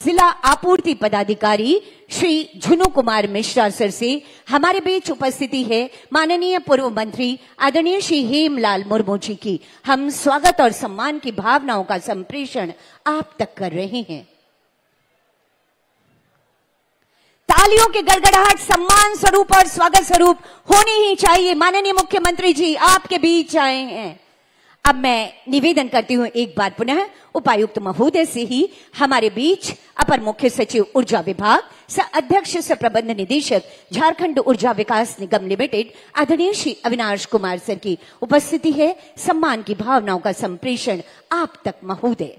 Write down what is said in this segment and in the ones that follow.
जिला आपूर्ति पदाधिकारी श्री झुनू कुमार मिश्रा सर से हमारे बीच उपस्थिति है माननीय पूर्व मंत्री आदरणीय श्री हेमलाल मुर्मू जी की। हम स्वागत और सम्मान की भावनाओं का संप्रेषण आप तक कर रहे हैं। तालियों की गड़गड़ाहट सम्मान स्वरूप और स्वागत स्वरूप होनी ही चाहिए। माननीय मुख्यमंत्री जी आपके बीच आए हैं। अब मैं निवेदन करती हूं एक बार पुनः उपायुक्त महोदय से ही हमारे बीच अपर मुख्य सचिव ऊर्जा विभाग सह अध्यक्ष सह प्रबंध निदेशक झारखंड ऊर्जा विकास निगम लिमिटेड आदरणीय श्री अविनाश कुमार सर की उपस्थिति है। सम्मान की भावनाओं का संप्रेषण आप तक महोदय।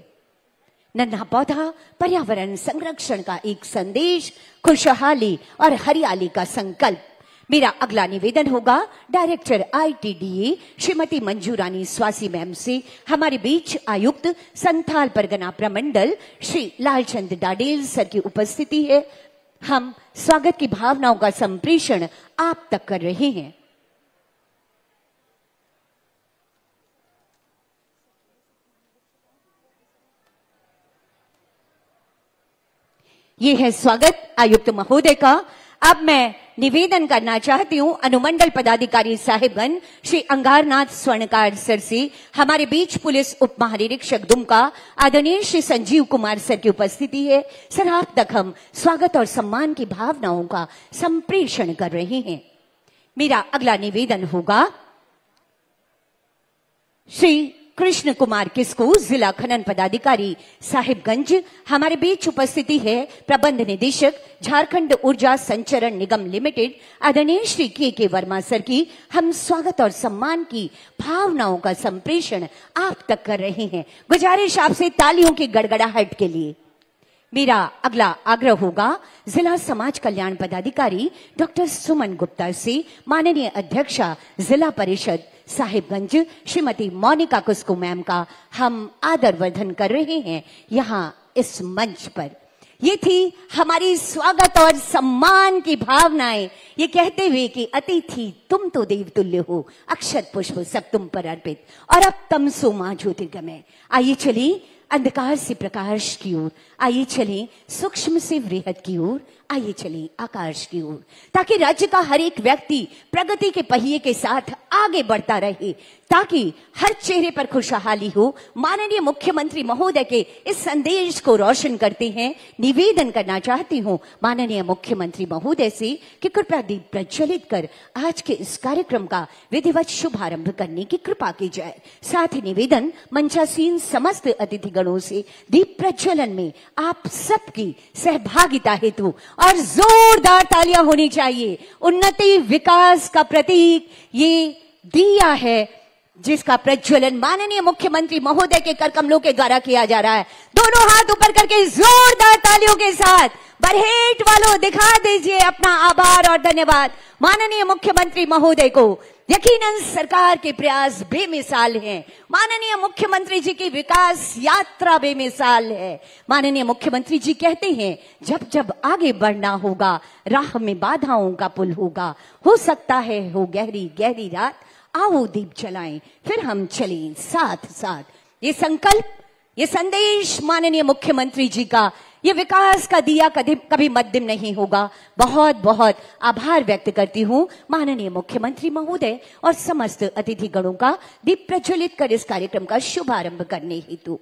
नन्हा पौधा पर्यावरण संरक्षण का एक संदेश, खुशहाली और हरियाली का संकल्प। मेरा अगला निवेदन होगा director ITDA Shrimati Manju Rani स्वासी ma'am से। हमारे बीच आयुक्त संथाल परगना प्रमंडल श्री लालचंद डाडेल सर की उपस्थिति है। हम स्वागत की भावनाओं का संप्रेषण आप तक कर रहे हैं। ये है स्वागत आयुक्त महोदय का। अब मैं निवेदन करना चाहती हूं अनुमंडल पदाधिकारी साहिबगंज श्री अंगारनाथ स्वर्णकार सर से। हमारे बीच पुलिस उप महानिरीक्षक दुमका आदरणीय श्री संजीव कुमार सर की उपस्थिति है। सर आप तक हम स्वागत और सम्मान की भावनाओं का संप्रेषण कर रहे हैं। मेरा अगला निवेदन होगा श्री कृष्ण कुमार किस्कू जिला खनन पदाधिकारी साहिबगंज। हमारे बीच उपस्थिति है प्रबंध निदेशक झारखंड ऊर्जा संचरण निगम लिमिटेड आदरणीय श्री के वर्मा सर की। हम स्वागत और सम्मान की भावनाओं का संप्रेषण आप तक कर रहे हैं। गुजारिश आपसे तालियों की गड़गड़ाहट के लिए। मेरा अगला आग्रह होगा जिला समाज कल्याण पदाधिकारी डॉक्टर सुमन गुप्ता से। माननीय अध्यक्षा जिला परिषद साहिबगंज श्रीमती मोनिका कुस्कू मैम का हम आदरवर्धन कर रहे हैं यहाँ इस मंच पर। ये थी हमारी स्वागत और सम्मान की भावनाएं, ये कहते हुए कि अतिथि तुम तो देवतुल्य हो, अक्षत पुष्प सब तुम पर अर्पित, और अब तमसो मां ज्योतिर्गमय। आइए चलिए अंधकार से प्रकाश की ओर, आइए चलें सूक्ष्म से वृहद की ओर, आइए चलें आकाश की ओर, ताकि राज्य का हर एक व्यक्ति प्रगति के पहिए के साथ आगे बढ़ता रहे, ताकि हर चेहरे पर खुशहाली हो। माननीय मुख्यमंत्री महोदय के इस संदेश को रोशन करते हैं निवेदन करना चाहती हूं माननीय मुख्यमंत्री महोदय से कि कृपया दीप प्रज्वलित कर आज के इस कार्यक्रम का विधिवत शुभारंभ करने की कृपा की जाए। साथ ही निवेदन मंचासीन समस्त अतिथिगणों से दीप प्रज्वलन में आप सबकी सहभागिता हेतु और जोरदार तालियां होनी चाहिए। उन्नति विकास का प्रतीक ये दिया है जिसका प्रज्वलन माननीय मुख्यमंत्री महोदय के कर कमलों के द्वारा किया जा रहा है। दोनों हाथ ऊपर करके जोरदार तालियों के साथ बरहेट वालों दिखा दीजिए अपना आभार और धन्यवाद माननीय मुख्यमंत्री महोदय को। यकीनन सरकार के प्रयास बेमिसाल हैं। माननीय मुख्यमंत्री जी की विकास यात्रा बेमिसाल है। माननीय मुख्यमंत्री जी कहते हैं जब जब आगे बढ़ना होगा राह में बाधाओं का पुल होगा, हो सकता है हो गहरी गहरी रात, आओ दीप जलाएं फिर हम चलें साथ साथ। ये संकल्प, ये संदेश माननीय मुख्यमंत्री जी का, ये विकास का दिया कभी मद्दिम नहीं होगा। बहुत बहुत आभार व्यक्त करती हूं माननीय मुख्यमंत्री महोदय और समस्त अतिथिगणों का दीप प्रज्वलित कर इस कार्यक्रम का शुभारंभ करने हेतु।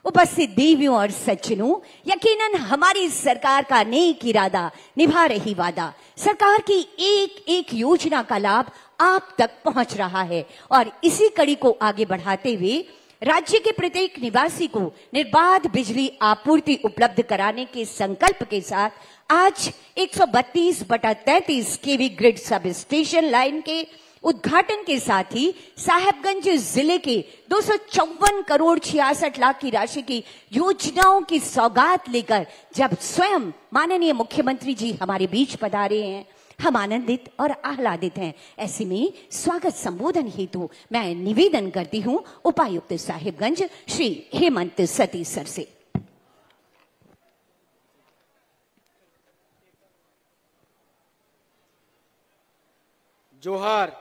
उपस्थित देवियों और सज्जनों, यकीनन हमारी सरकार का नेक इरादा निभा रही वादा, सरकार की एक एक योजना का लाभ आप तक पहुंच रहा है और इसी कड़ी को आगे बढ़ाते हुए राज्य के प्रत्येक निवासी को निर्बाध बिजली आपूर्ति उपलब्ध कराने के संकल्प के साथ आज 132/33 केवी ग्रिड सब स्टेशन लाइन के उद्घाटन के साथ ही साहिबगंज जिले के 254 करोड़ 66 लाख की राशि की योजनाओं की सौगात लेकर जब स्वयं माननीय मुख्यमंत्री जी हमारे बीच पधारे हैं, हम आनंदित और आह्लादित हैं। ऐसे में स्वागत संबोधन हेतु मैं निवेदन करती हूं उपायुक्त साहिबगंज श्री हेमंत सती सर से। जोहार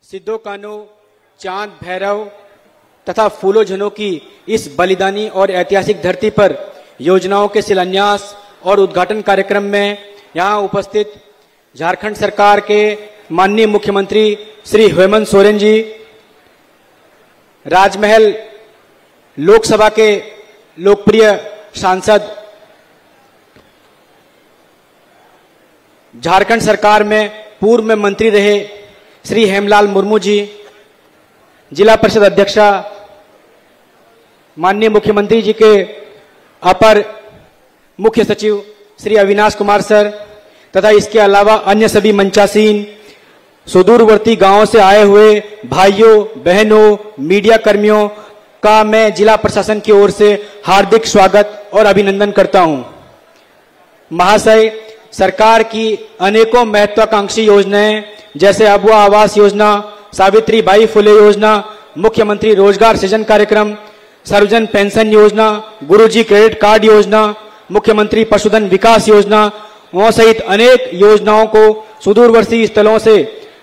सिद्धो कान्हू, चांद भैरव तथा फूलो झनों की इस बलिदानी और ऐतिहासिक धरती पर योजनाओं के शिलान्यास और उद्घाटन कार्यक्रम में यहाँ उपस्थित झारखंड सरकार के माननीय मुख्यमंत्री श्री हेमंत सोरेन जी, राजमहल लोकसभा के लोकप्रिय सांसद, झारखंड सरकार में पूर्व में मंत्री रहे श्री हेमलाल मुर्मू जी, जिला परिषद अध्यक्षा माननीय मुख्यमंत्री जी के अपर मुख्य सचिव श्री अविनाश कुमार सर तथा इसके अलावा अन्य सभी मंचासीन, सुदूरवर्ती गांवों से आए हुए भाइयों बहनों, मीडिया कर्मियों का मैं जिला प्रशासन की ओर से हार्दिक स्वागत और अभिनंदन करता हूं। महाशय, सरकार की अनेकों महत्वाकांक्षी योजनाएं जैसे अबुआ आवास योजना, सावित्रीबाई फुले योजना, मुख्यमंत्री रोजगार सृजन कार्यक्रम, सर्वजन पेंशन योजना, गुरुजी क्रेडिट कार्ड योजना, मुख्यमंत्री पशुधन विकास योजना सहित अनेक योजनाओं को सुदूरवर्ती स्थलों से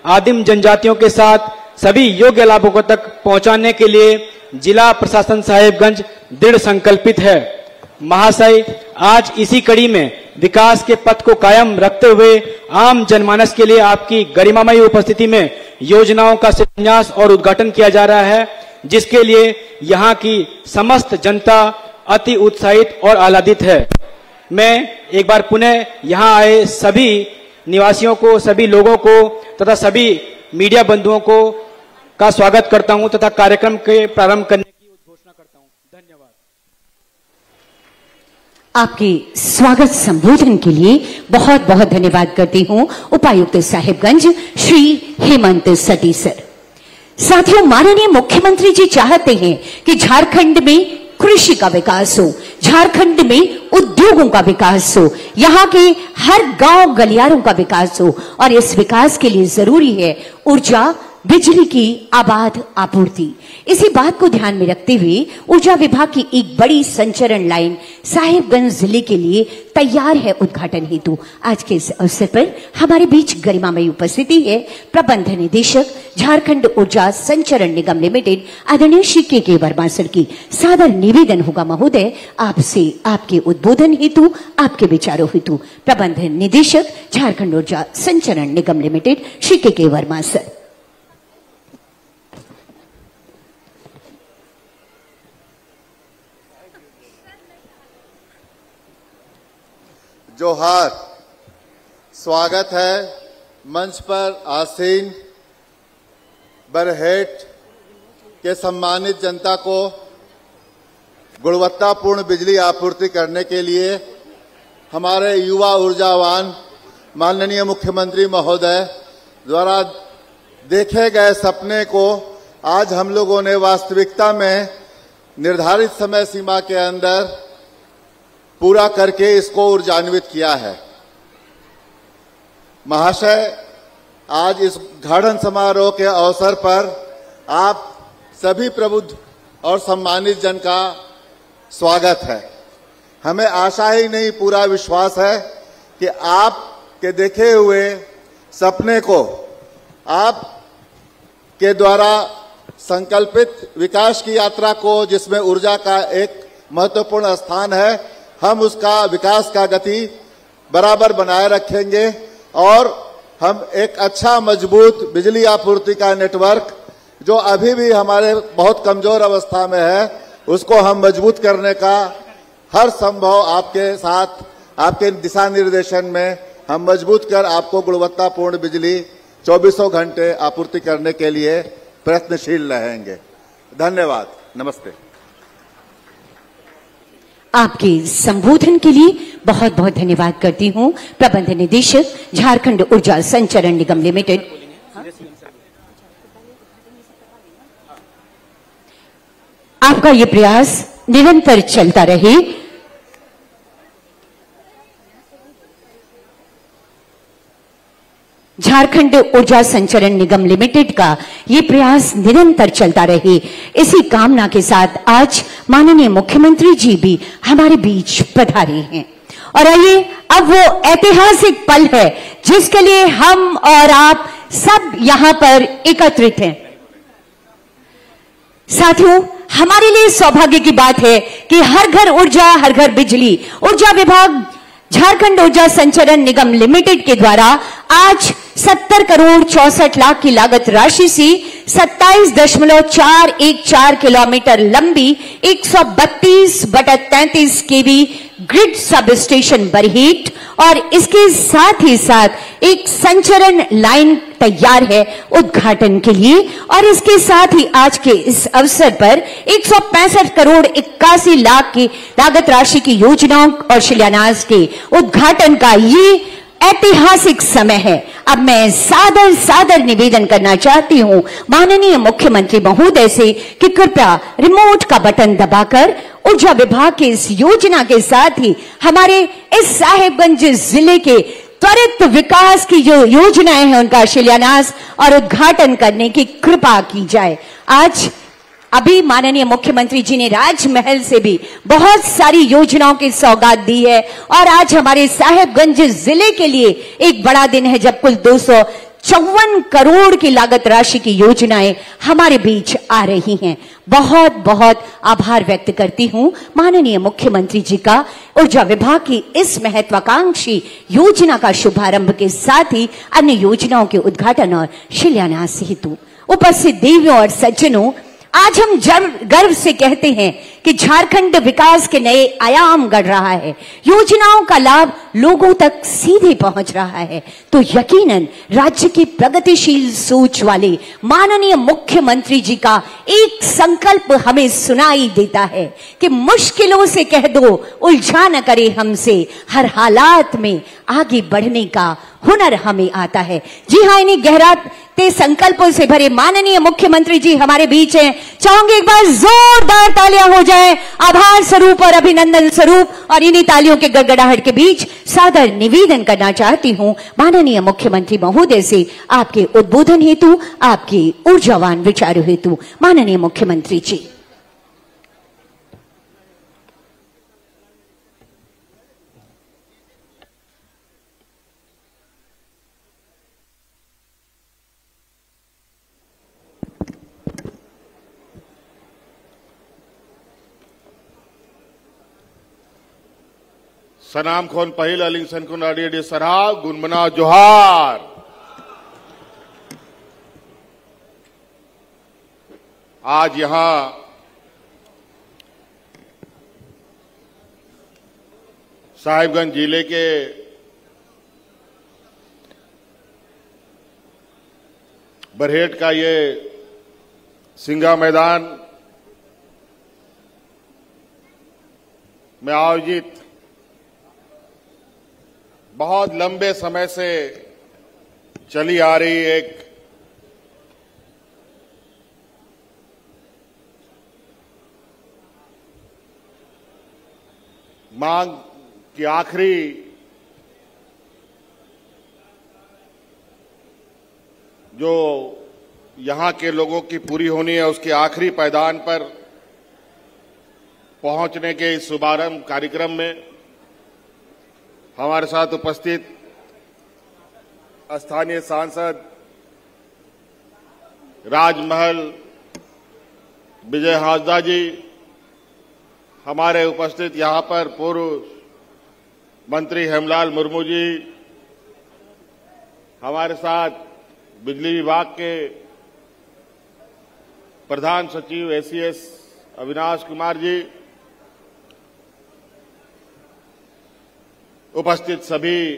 आदिम जनजातियों के साथ सभी योग्य लाभुकों तक पहुंचाने के लिए जिला प्रशासन साहिबगंज दृढ़ संकल्पित है। महाशय, आज इसी कड़ी में विकास के पथ को कायम रखते हुए आम जनमानस के लिए आपकी गरिमामयी उपस्थिति में योजनाओं का शिलान्यास और उद्घाटन किया जा रहा है, जिसके लिए यहाँ की समस्त जनता अति उत्साहित और आह्लादित है। मैं एक बार पुनः यहाँ आए सभी निवासियों को, सभी लोगों को तथा सभी मीडिया बंधुओं को का स्वागत करता हूँ तथा कार्यक्रम के प्रारंभ करने की घोषणा करता हूँ। धन्यवाद। आपके स्वागत संबोधन के लिए बहुत बहुत धन्यवाद करती हूँ उपायुक्त साहिबगंज श्री हेमंत सटी सर। साथियों, माननीय मुख्यमंत्री जी चाहते हैं कि झारखंड में कृषि का विकास हो, झारखंड में उद्योगों का विकास हो, यहाँ के हर गांव गलियारों का विकास हो और इस विकास के लिए जरूरी है ऊर्जा, बिजली की आबाद आपूर्ति। इसी बात को ध्यान में रखते हुए ऊर्जा विभाग की एक बड़ी संचरण लाइन साहिबगंज जिले के लिए तैयार है उद्घाटन हेतु। आज के इस अवसर पर हमारे बीच गरिमामयी उपस्थिति है प्रबंध निदेशक झारखंड ऊर्जा संचरण निगम लिमिटेड आदरणीय श्री के वर्मा सर की। सादर निवेदन होगा महोदय आपसे, आपके उद्बोधन हेतु, आपके विचारों हेतु। प्रबंध निदेशक झारखंड ऊर्जा संचरण निगम लिमिटेड श्री के वर्मा सर। जोहार, स्वागत है मंच पर आसीन बरहेट के सम्मानित जनता को गुणवत्तापूर्ण बिजली आपूर्ति करने के लिए हमारे युवा ऊर्जावान माननीय मुख्यमंत्री महोदय द्वारा देखे गए सपने को आज हम लोगों ने वास्तविकता में निर्धारित समय सीमा के अंदर पूरा करके इसको ऊर्जान्वित किया है। महाशय, आज इस उद्घाटन समारोह के अवसर पर आप सभी प्रबुद्ध और सम्मानित जन का स्वागत है। हमें आशा ही नहीं, पूरा विश्वास है कि आपके देखे हुए सपने को आप के द्वारा संकल्पित विकास की यात्रा को, जिसमें ऊर्जा का एक महत्वपूर्ण स्थान है, हम उसका विकास का गति बराबर बनाए रखेंगे और हम एक अच्छा मजबूत बिजली आपूर्ति का नेटवर्क जो अभी भी हमारे बहुत कमजोर अवस्था में है, उसको हम मजबूत करने का हर संभव आपके साथ, आपके दिशा निर्देशन में हम मजबूत कर आपको गुणवत्तापूर्ण बिजली 24 घंटे आपूर्ति करने के लिए प्रयत्नशील रहेंगे। धन्यवाद। नमस्ते। आपके संबोधन के लिए बहुत बहुत धन्यवाद करती हूं प्रबंध निदेशक झारखंड ऊर्जा संचरण निगम लिमिटेड। आपका ये प्रयास निरंतर चलता रहे। झारखंड ऊर्जा संचरण निगम लिमिटेड का ये प्रयास निरंतर चलता रहे, इसी कामना के साथ आज माननीय मुख्यमंत्री जी भी हमारे बीच पधारे हैं। और आइए, अब वो ऐतिहासिक पल है जिसके लिए हम और आप सब यहां पर एकत्रित हैं। साथियों, हमारे लिए सौभाग्य की बात है कि हर घर ऊर्जा हर घर बिजली ऊर्जा विभाग झारखंड ऊर्जा संचरण निगम लिमिटेड के द्वारा आज 70 करोड़ 64 लाख की लागत राशि से 27.414 किलोमीटर लंबी 132/33 केवी ग्रिड सब स्टेशन बरहेट और इसके साथ ही साथ एक संचरण लाइन तैयार है उद्घाटन के लिए। और इसके साथ ही आज के इस अवसर पर 165 करोड़ 81 लाख की लागत राशि की योजनाओं और शिलान्यास के उद्घाटन का ये ऐतिहासिक समय है। अब मैं सादर निवेदन करना चाहती हूं माननीय मुख्यमंत्री महोदय से कि कृपया रिमोट का बटन दबाकर ऊर्जा विभाग की इस योजना के साथ ही हमारे इस साहिबगंज जिले के त्वरित विकास की जो योजनाएं हैं उनका शिलान्यास और उद्घाटन करने की कृपा की जाए। आज अभी माननीय मुख्यमंत्री जी ने राजमहल से भी बहुत सारी योजनाओं की सौगात दी है और आज हमारे साहिबगंज जिले के लिए एक बड़ा दिन है जब कुल 254 करोड़ की लागत राशि की योजनाएं हमारे बीच आ रही हैं। बहुत बहुत आभार व्यक्त करती हूं माननीय मुख्यमंत्री जी का ऊर्जा विभाग की इस महत्वाकांक्षी योजना का शुभारंभ के साथ ही अन्य योजनाओं के उद्घाटन और शिलान्यास हेतु। उपस्थित देवियों और सज्जनों, आज हम गर्व से कहते हैं कि झारखंड विकास के नए आयाम गढ़ रहा है, योजनाओं का लाभ लोगों तक सीधे पहुंच रहा है। तो यकीनन राज्य की प्रगतिशील सोच वाले माननीय मुख्यमंत्री जी का एक संकल्प हमें सुनाई देता है कि मुश्किलों से कह दो उलझा न करे हमसे, हर हालात में आगे बढ़ने का हुनर हमें आता है। जी हाँ, इन्हीं गहराते संकल्पों से भरे माननीय मुख्यमंत्री जी हमारे बीच हैं। चाहूंगी एक बार जोरदार तालियां हो जाए आभार स्वरूप और अभिनंदन स्वरूप। और इन्हीं तालियों के गड़गड़ाहट के बीच सादर निवेदन करना चाहती हूं माननीय मुख्यमंत्री महोदय से आपके उद्बोधन हेतु, आपके ऊर्जावान विचारों हेतु। माननीय मुख्यमंत्री जी। सनाम खोन पहिल अलिंग सनकुन अड़ी सराह गुनमना जोहार। आज यहां साहिबगंज जिले के बरहेट का ये सिंगा मैदान में आयोजित बहुत लंबे समय से चली आ रही एक मांग की आखिरी जो यहां के लोगों की पूरी होनी है, उसके आखिरी पायदान पर पहुंचने के इस शुभारंभ कार्यक्रम में हमारे साथ उपस्थित स्थानीय सांसद राजमहल विजय हांसदा जी, हमारे उपस्थित यहां पर पूर्व मंत्री हेमलाल मुर्मू जी, हमारे साथ बिजली विभाग के प्रधान सचिव एसीएस अविनाश कुमार जी, उपस्थित सभी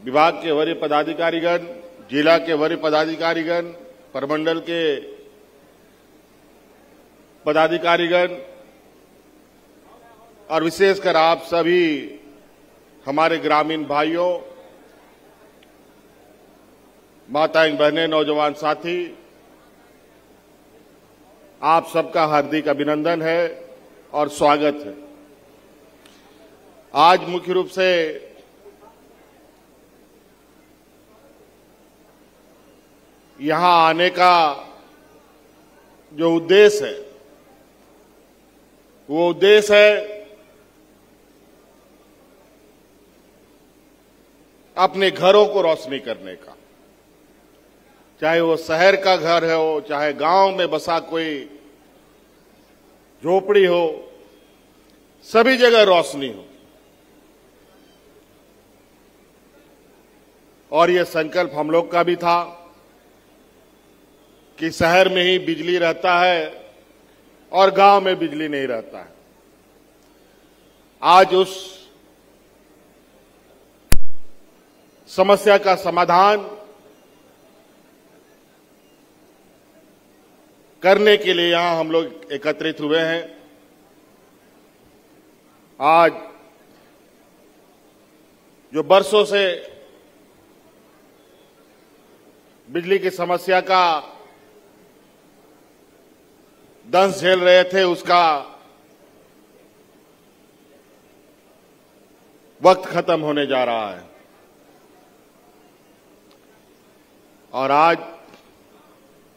विभाग के वरीय पदाधिकारीगण, जिला के वरीय पदाधिकारीगण, प्रमंडल के पदाधिकारीगण और विशेषकर आप सभी हमारे ग्रामीण भाइयों, माताएं, बहनें, नौजवान साथी, आप सबका हार्दिक अभिनंदन है और स्वागत है। आज मुख्य रूप से यहां आने का जो उद्देश्य है वो उद्देश्य है अपने घरों को रोशनी करने का, चाहे वो शहर का घर हो, चाहे गांव में बसा कोई झोपड़ी हो, सभी जगह रोशनी हो। और ये संकल्प हम लोग का भी था कि शहर में ही बिजली रहता है और गांव में बिजली नहीं रहता है। आज उस समस्या का समाधान करने के लिए यहां हम लोग एकत्रित हुए हैं। आज जो बरसों से बिजली की समस्या का दंश झेल रहे थे, उसका वक्त खत्म होने जा रहा है। और आज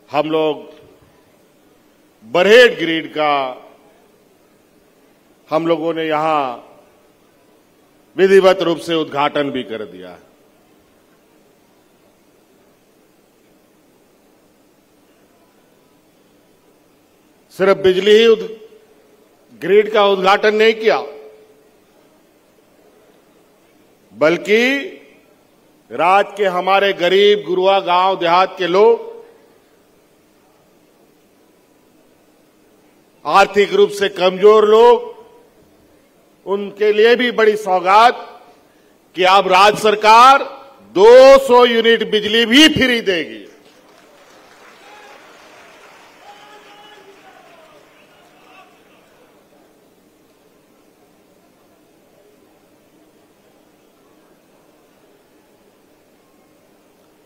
हम लोग बरहेट ग्रिड का हम लोगों ने यहां विधिवत रूप से उद्घाटन भी कर दिया है। सिर्फ बिजली ही ग्रिड का उद्घाटन नहीं किया, बल्कि राज्य के हमारे गरीब गुरुआ गांव देहात के लोग, आर्थिक रूप से कमजोर लोग, उनके लिए भी बड़ी सौगात कि अब राज्य सरकार 200 यूनिट बिजली भी फ्री देगी।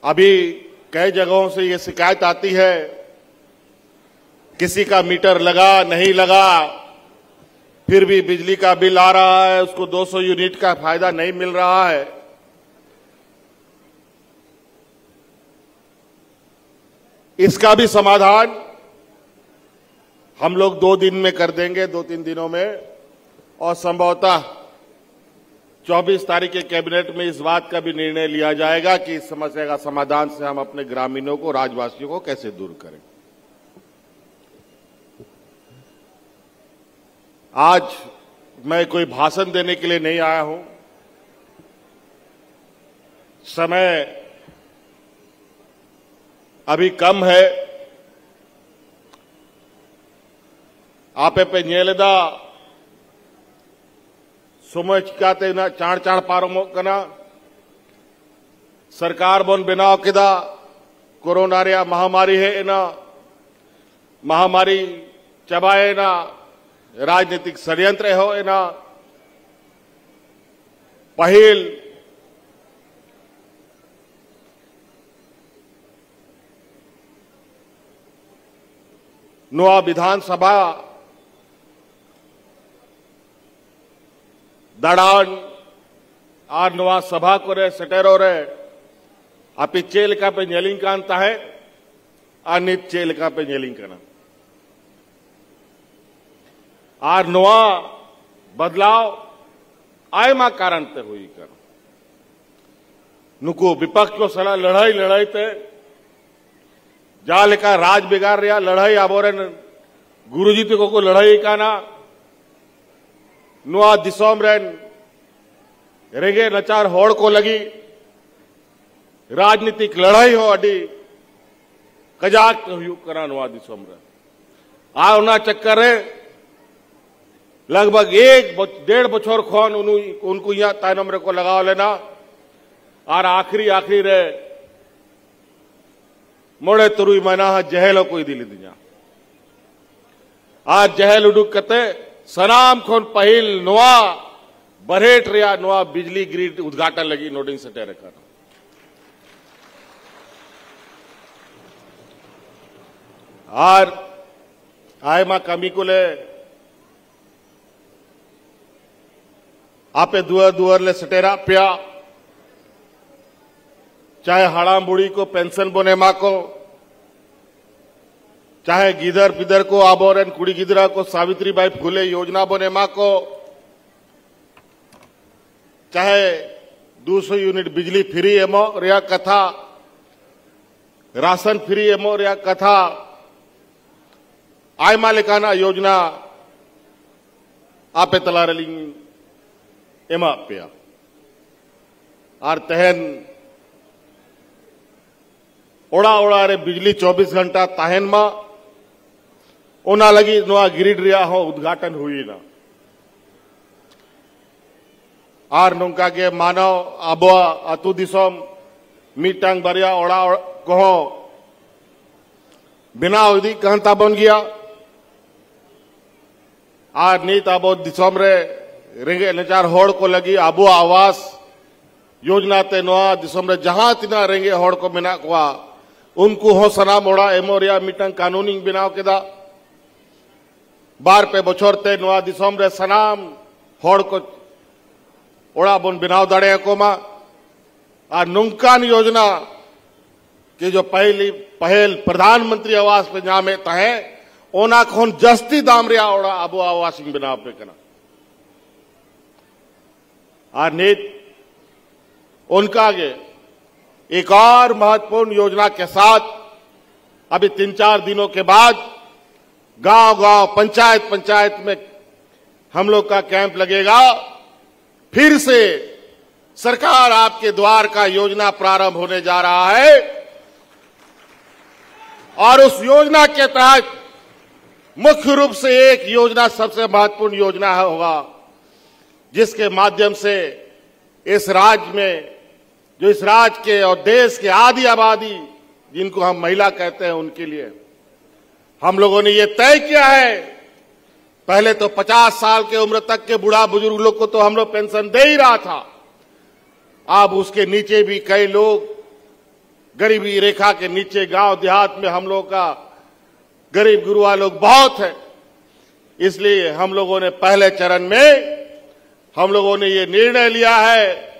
अभी कई जगहों से ये शिकायत आती है, किसी का मीटर लगा नहीं लगा, फिर भी बिजली का बिल आ रहा है, उसको 200 यूनिट का फायदा नहीं मिल रहा है। इसका भी समाधान हम लोग 2 दिन में कर देंगे, 2-3 दिनों में। और संभवतः 24 तारीख के कैबिनेट में इस बात का भी निर्णय लिया जाएगा कि इस समस्या का समाधान से हम अपने ग्रामीणों को, राज्यवासियों को कैसे दूर करें। आज मैं कोई भाषण देने के लिए नहीं आया हूं। समय अभी कम है। आपे पे ᱧᱮᱞᱮᱫᱟ समय चिकाते ना चाण चाण पारमोग कना। सरकार बन बनाव केदा, कोरोना रे महामारी है एना महामारी चबाए ना, राजनीतिक षड्यंत्र हो एना पहिल नवा विधानसभा दाड़ान और नवा सभा को रे सेटेरो रे आपी चेलका पे ᱧᱮᱞᱤᱧ कान ताहे और नित चेलका पे ᱧᱮᱞᱤᱧ कना। और नवा बदलाव आयमा कारण ते हुई कर नुको विपक्ष को सला लड़ाई लड़ाई ते जा लेका राज बिगाड़ रहा लड़ाई आबोरे गुरुजी ते को लड़ाई काना नुआ दिसोम रेन रेगे नचार होड़ को लगी राजनीतिक लड़ाई हो अडी कजाक करा नुआ दिसोम रे आ उना चक्कर रे लगभग 1-1.5 बछर खन उनको यहाँ तायनम रे को लगाव लेना और आखिरी रे मोड़े तुरुई महीना जहेल कोई दिली दिया। आज जहेल उडुक कते सनाम खन पहिल नवा बरहेट रिया नवा बिजली ग्रिड उद्घाटन लगी नोटिंग से टेरे कर। और आयमा कमी को ले आपे दुअर ले सटेरा पिया, चाहे हड़ाम बुढ़ी को पेंशन बोने मा को, चाहे गिदर पिदर को आबोरन कुड़ी गिदरा को सावित्रीबाई फुले योजना बोने मा को, चाहे 200 यूनिट बिजली फ्री एमो रिया कथा, राशन फ्री एमो रिया कथा, आयमा लेकाना योजना आपे तलारलिंग एमा पेया और तहन ओड़ा ओड़ा रे बिजली 24 घंटा तहन मा ओना लगी नवा ग्रिड रिया हो उद्घाटन हुई ना और नौका के मानव आबो अतु दिसम मीटांग बरिया ओड़ा कहो बिना उदी कहता बन गया और नीत आबो दिसम रे रेंगे नचार होड़ को लगी आबो आवास योजना ते नवा दिसम रे जहां तिना रेंगे होड़ को मेना कुआ उनको हो सनाम ओड़ा एमोरिया मीटांग कानूनी बनाव केदा बार पे बछोर ते नवा दिसम रे सनाम होड़ को ओड़ा बन बनाव दाड़े को मा और नौकान योजना के जो पहल प्रधानमंत्री आवास पे जामे तहे ओना खोन जस्ती दाम रिया ओड़ा आबो आवास बनाव पे कना और नीत उनका आगे एक और महत्वपूर्ण योजना के साथ अभी 3-4 दिनों के बाद गांव-गांव पंचायत में हम लोग का कैंप लगेगा। फिर से सरकार आपके द्वार का योजना प्रारंभ होने जा रहा है और उस योजना के तहत मुख्य रूप से एक योजना सबसे महत्वपूर्ण योजना होगा जिसके माध्यम से इस राज्य में जो इस राज्य के और देश के आधी आबादी जिनको हम महिला कहते हैं उनके लिए हम लोगों ने ये तय किया है। पहले तो 50 साल के उम्र तक के बूढ़ा बुजुर्ग लोग को तो हम लोग पेंशन दे ही रहा था, अब उसके नीचे भी कई लोग गरीबी रेखा के नीचे गांव देहात में हम लोग का गरीब गुरुआ लोग बहुत है। इसलिए हम लोगों ने पहले चरण में हम लोगों ने ये निर्णय लिया है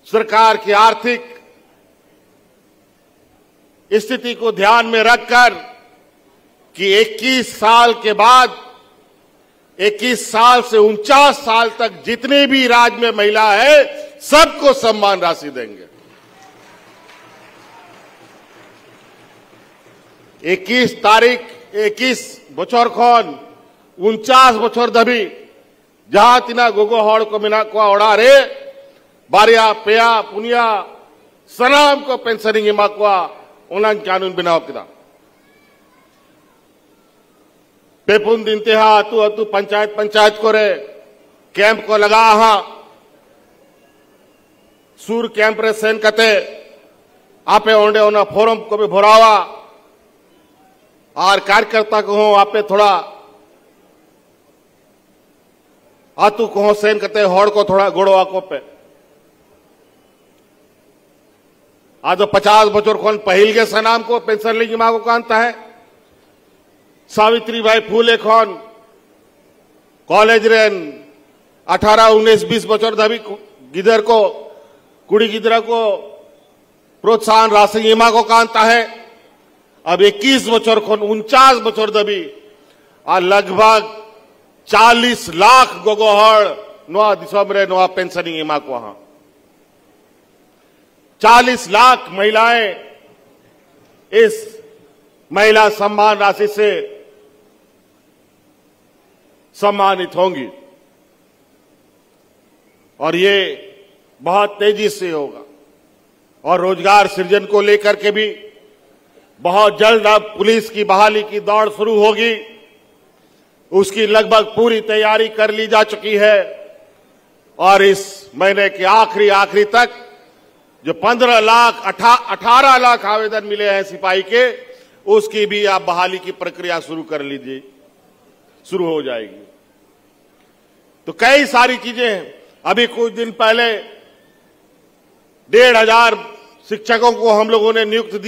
सरकार की आर्थिक स्थिति को ध्यान में रखकर कि 21 साल के बाद 21 साल से 49 साल तक जितने भी राज्य में महिला है सबको सम्मान राशि देंगे। 21 बछर खन 49 बछर दबी जहां तिना गोगो हड़ को मिना को ओड़ा रे बारिया पेया पुनिया सनाम को पेंशनिंग इमा को ओना कानून बनाव किदा पेपुन दिन ते अतु पंचायत को रे कैंप को लगा सूर कैंप रे सेन कते आपे ओंडे ओना फोरम को भी भरावा और कार्यकर्ता को हो आपे थोड़ा आतु को हो सेन कते होड़ को थोड़ा गोड़वा को पे आज 50 बच्चों कौन पहल के सनाम को पेंशन लेगी मां को कांता है सावित्रीबाई फूले कौन कॉलेज रेन 18, 19, 20 बच्चों दबी गिदर को कुड़ी गिदरा को प्रोत्साहन राशि मां को कांता है। अब 21 बच्चों कौन 49 बच्चों दबी और लगभग 40 लाख गोगोहड़ नवा दिसंबर नवा पेंशनिंग इमा को 40 लाख महिलाएं इस महिला सम्मान राशि से सम्मानित होंगी और ये बहुत तेजी से होगा। और रोजगार सृजन को लेकर के भी बहुत जल्द अब पुलिस की बहाली की दौड़ शुरू होगी। उसकी लगभग पूरी तैयारी कर ली जा चुकी है और इस महीने के आखिरी तक जो 18 लाख आवेदन मिले हैं सिपाही के उसकी भी आप बहाली की प्रक्रिया शुरू कर लीजिए, शुरू हो जाएगी। तो कई सारी चीजें हैं। अभी कुछ दिन पहले 1,500 शिक्षकों को हम लोगों ने नियुक्ति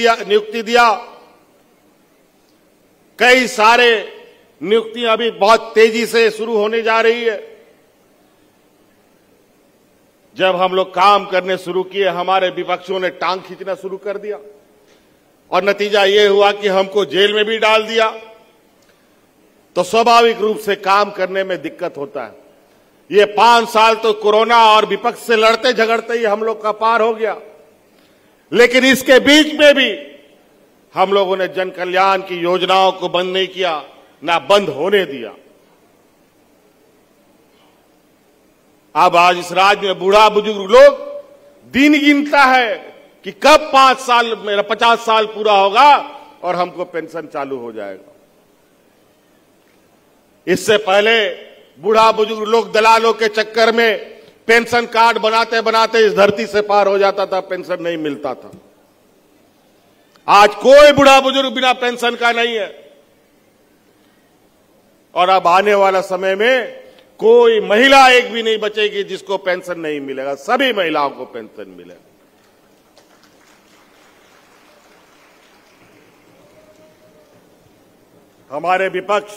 दिया। कई सारे नियुक्तियां अभी बहुत तेजी से शुरू होने जा रही है। जब हम लोग काम करने शुरू किए हमारे विपक्षियों ने टांग खींचना शुरू कर दिया और नतीजा ये हुआ कि हमको जेल में भी डाल दिया। तो स्वाभाविक रूप से काम करने में दिक्कत होता है। ये 5 साल तो कोरोना और विपक्ष से लड़ते झगड़ते ही हम लोग का पार हो गया, लेकिन इसके बीच में भी हम लोगों ने जन कल्याण की योजनाओं को बंद नहीं किया, ना बंद होने दिया। अब आज इस राज्य में बूढ़ा बुजुर्ग लोग दिन गिनता है कि कब 5 साल, मेरा 50 साल पूरा होगा और हमको पेंशन चालू हो जाएगा। इससे पहले बूढ़ा बुजुर्ग लोग दलालों के चक्कर में पेंशन कार्ड बनाते बनाते इस धरती से पार हो जाता था, पेंशन नहीं मिलता था। आज कोई बूढ़ा बुजुर्ग बिना पेंशन का नहीं है। और अब आने वाला समय में कोई महिला एक भी नहीं बचेगी जिसको पेंशन नहीं मिलेगा, सभी महिलाओं को पेंशन मिलेगा। हमारे विपक्ष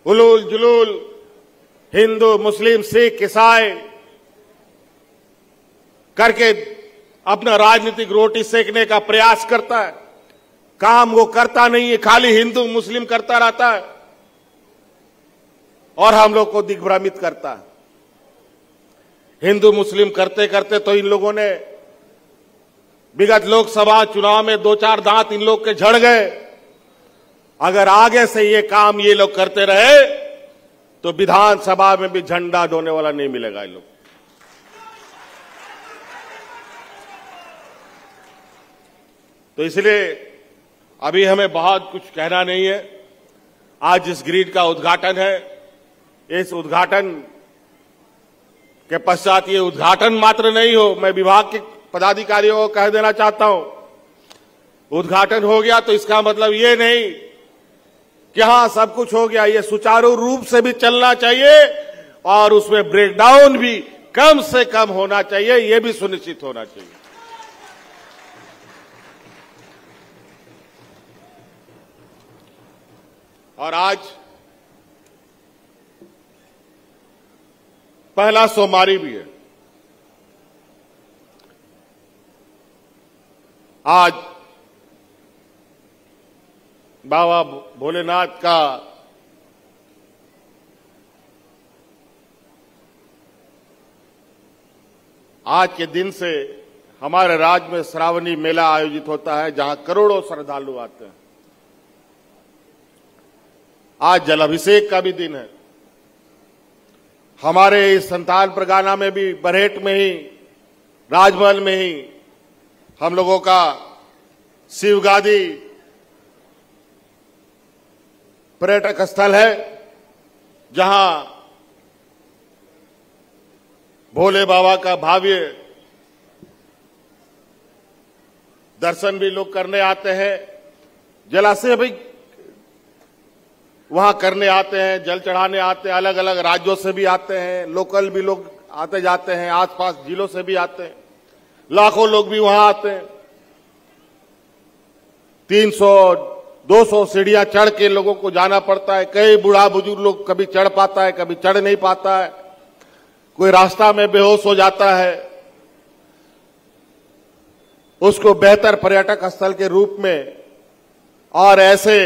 उलूल जुलूल हिंदू मुस्लिम सिख ईसाई करके अपना राजनीतिक रोटी सेकने का प्रयास करता है। काम वो करता नहीं है, खाली हिंदू मुस्लिम करता रहता है और हम लोग को दिग्भ्रमित करता है। हिंदू मुस्लिम करते करते तो इन लोगों ने विगत लोकसभा चुनाव में 2-4 दांत इन लोग के झड़ गए। अगर आगे से ये काम ये लोग करते रहे तो विधानसभा में भी झंडा ढोने वाला नहीं मिलेगा इन लोग। तो इसलिए अभी हमें बहुत कुछ कहना नहीं है। आज इस ग्रिड का उद्घाटन है। इस उद्घाटन के पश्चात ये उद्घाटन मात्र नहीं हो, मैं विभाग के पदाधिकारियों को कह देना चाहता हूं, उद्घाटन हो गया तो इसका मतलब ये नहीं कि हां सब कुछ हो गया। ये सुचारू रूप से भी चलना चाहिए और उसमें ब्रेकडाउन भी कम से कम होना चाहिए, ये भी सुनिश्चित होना चाहिए। और आज पहला सोमवारी भी है। आज बाबा भोलेनाथ का आज के दिन से हमारे राज्य में श्रावणी मेला आयोजित होता है, जहां करोड़ों श्रद्धालु आते हैं। आज जलाभिषेक का भी दिन है। हमारे इस संतान परगना में भी बरहेट में ही, राजमहल में ही हम लोगों का शिवगादी पर्यटक स्थल है, जहां भोले बाबा का भव्य दर्शन भी लोग करने आते हैं। जलाशय भी वहां करने आते हैं, जल चढ़ाने आते हैं, अलग अलग राज्यों से भी आते हैं, लोकल भी लोग आते जाते हैं, आसपास जिलों से भी आते हैं, लाखों लोग भी वहां आते हैं। 300-200 सीढ़ियां चढ़ के लोगों को जाना पड़ता है। कई बूढ़ा बुजुर्ग लोग कभी चढ़ पाता है, कभी चढ़ नहीं पाता है, कोई रास्ता में बेहोश हो जाता है। उसको बेहतर पर्यटक स्थल के रूप में और ऐसे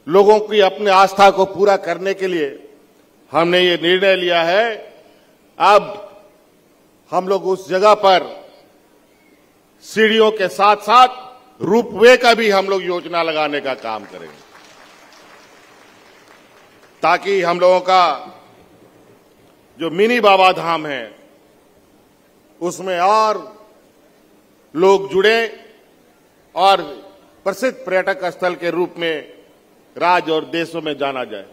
लोगों की अपनी आस्था को पूरा करने के लिए हमने ये निर्णय लिया है। अब हम लोग उस जगह पर सीढ़ियों के साथ साथ रोपवे का भी हम लोग योजना लगाने का काम करेंगे, ताकि हम लोगों का जो मिनी बाबा धाम है उसमें और लोग जुड़े और प्रसिद्ध पर्यटक स्थल के रूप में राज्य और देशों में जाना जाए।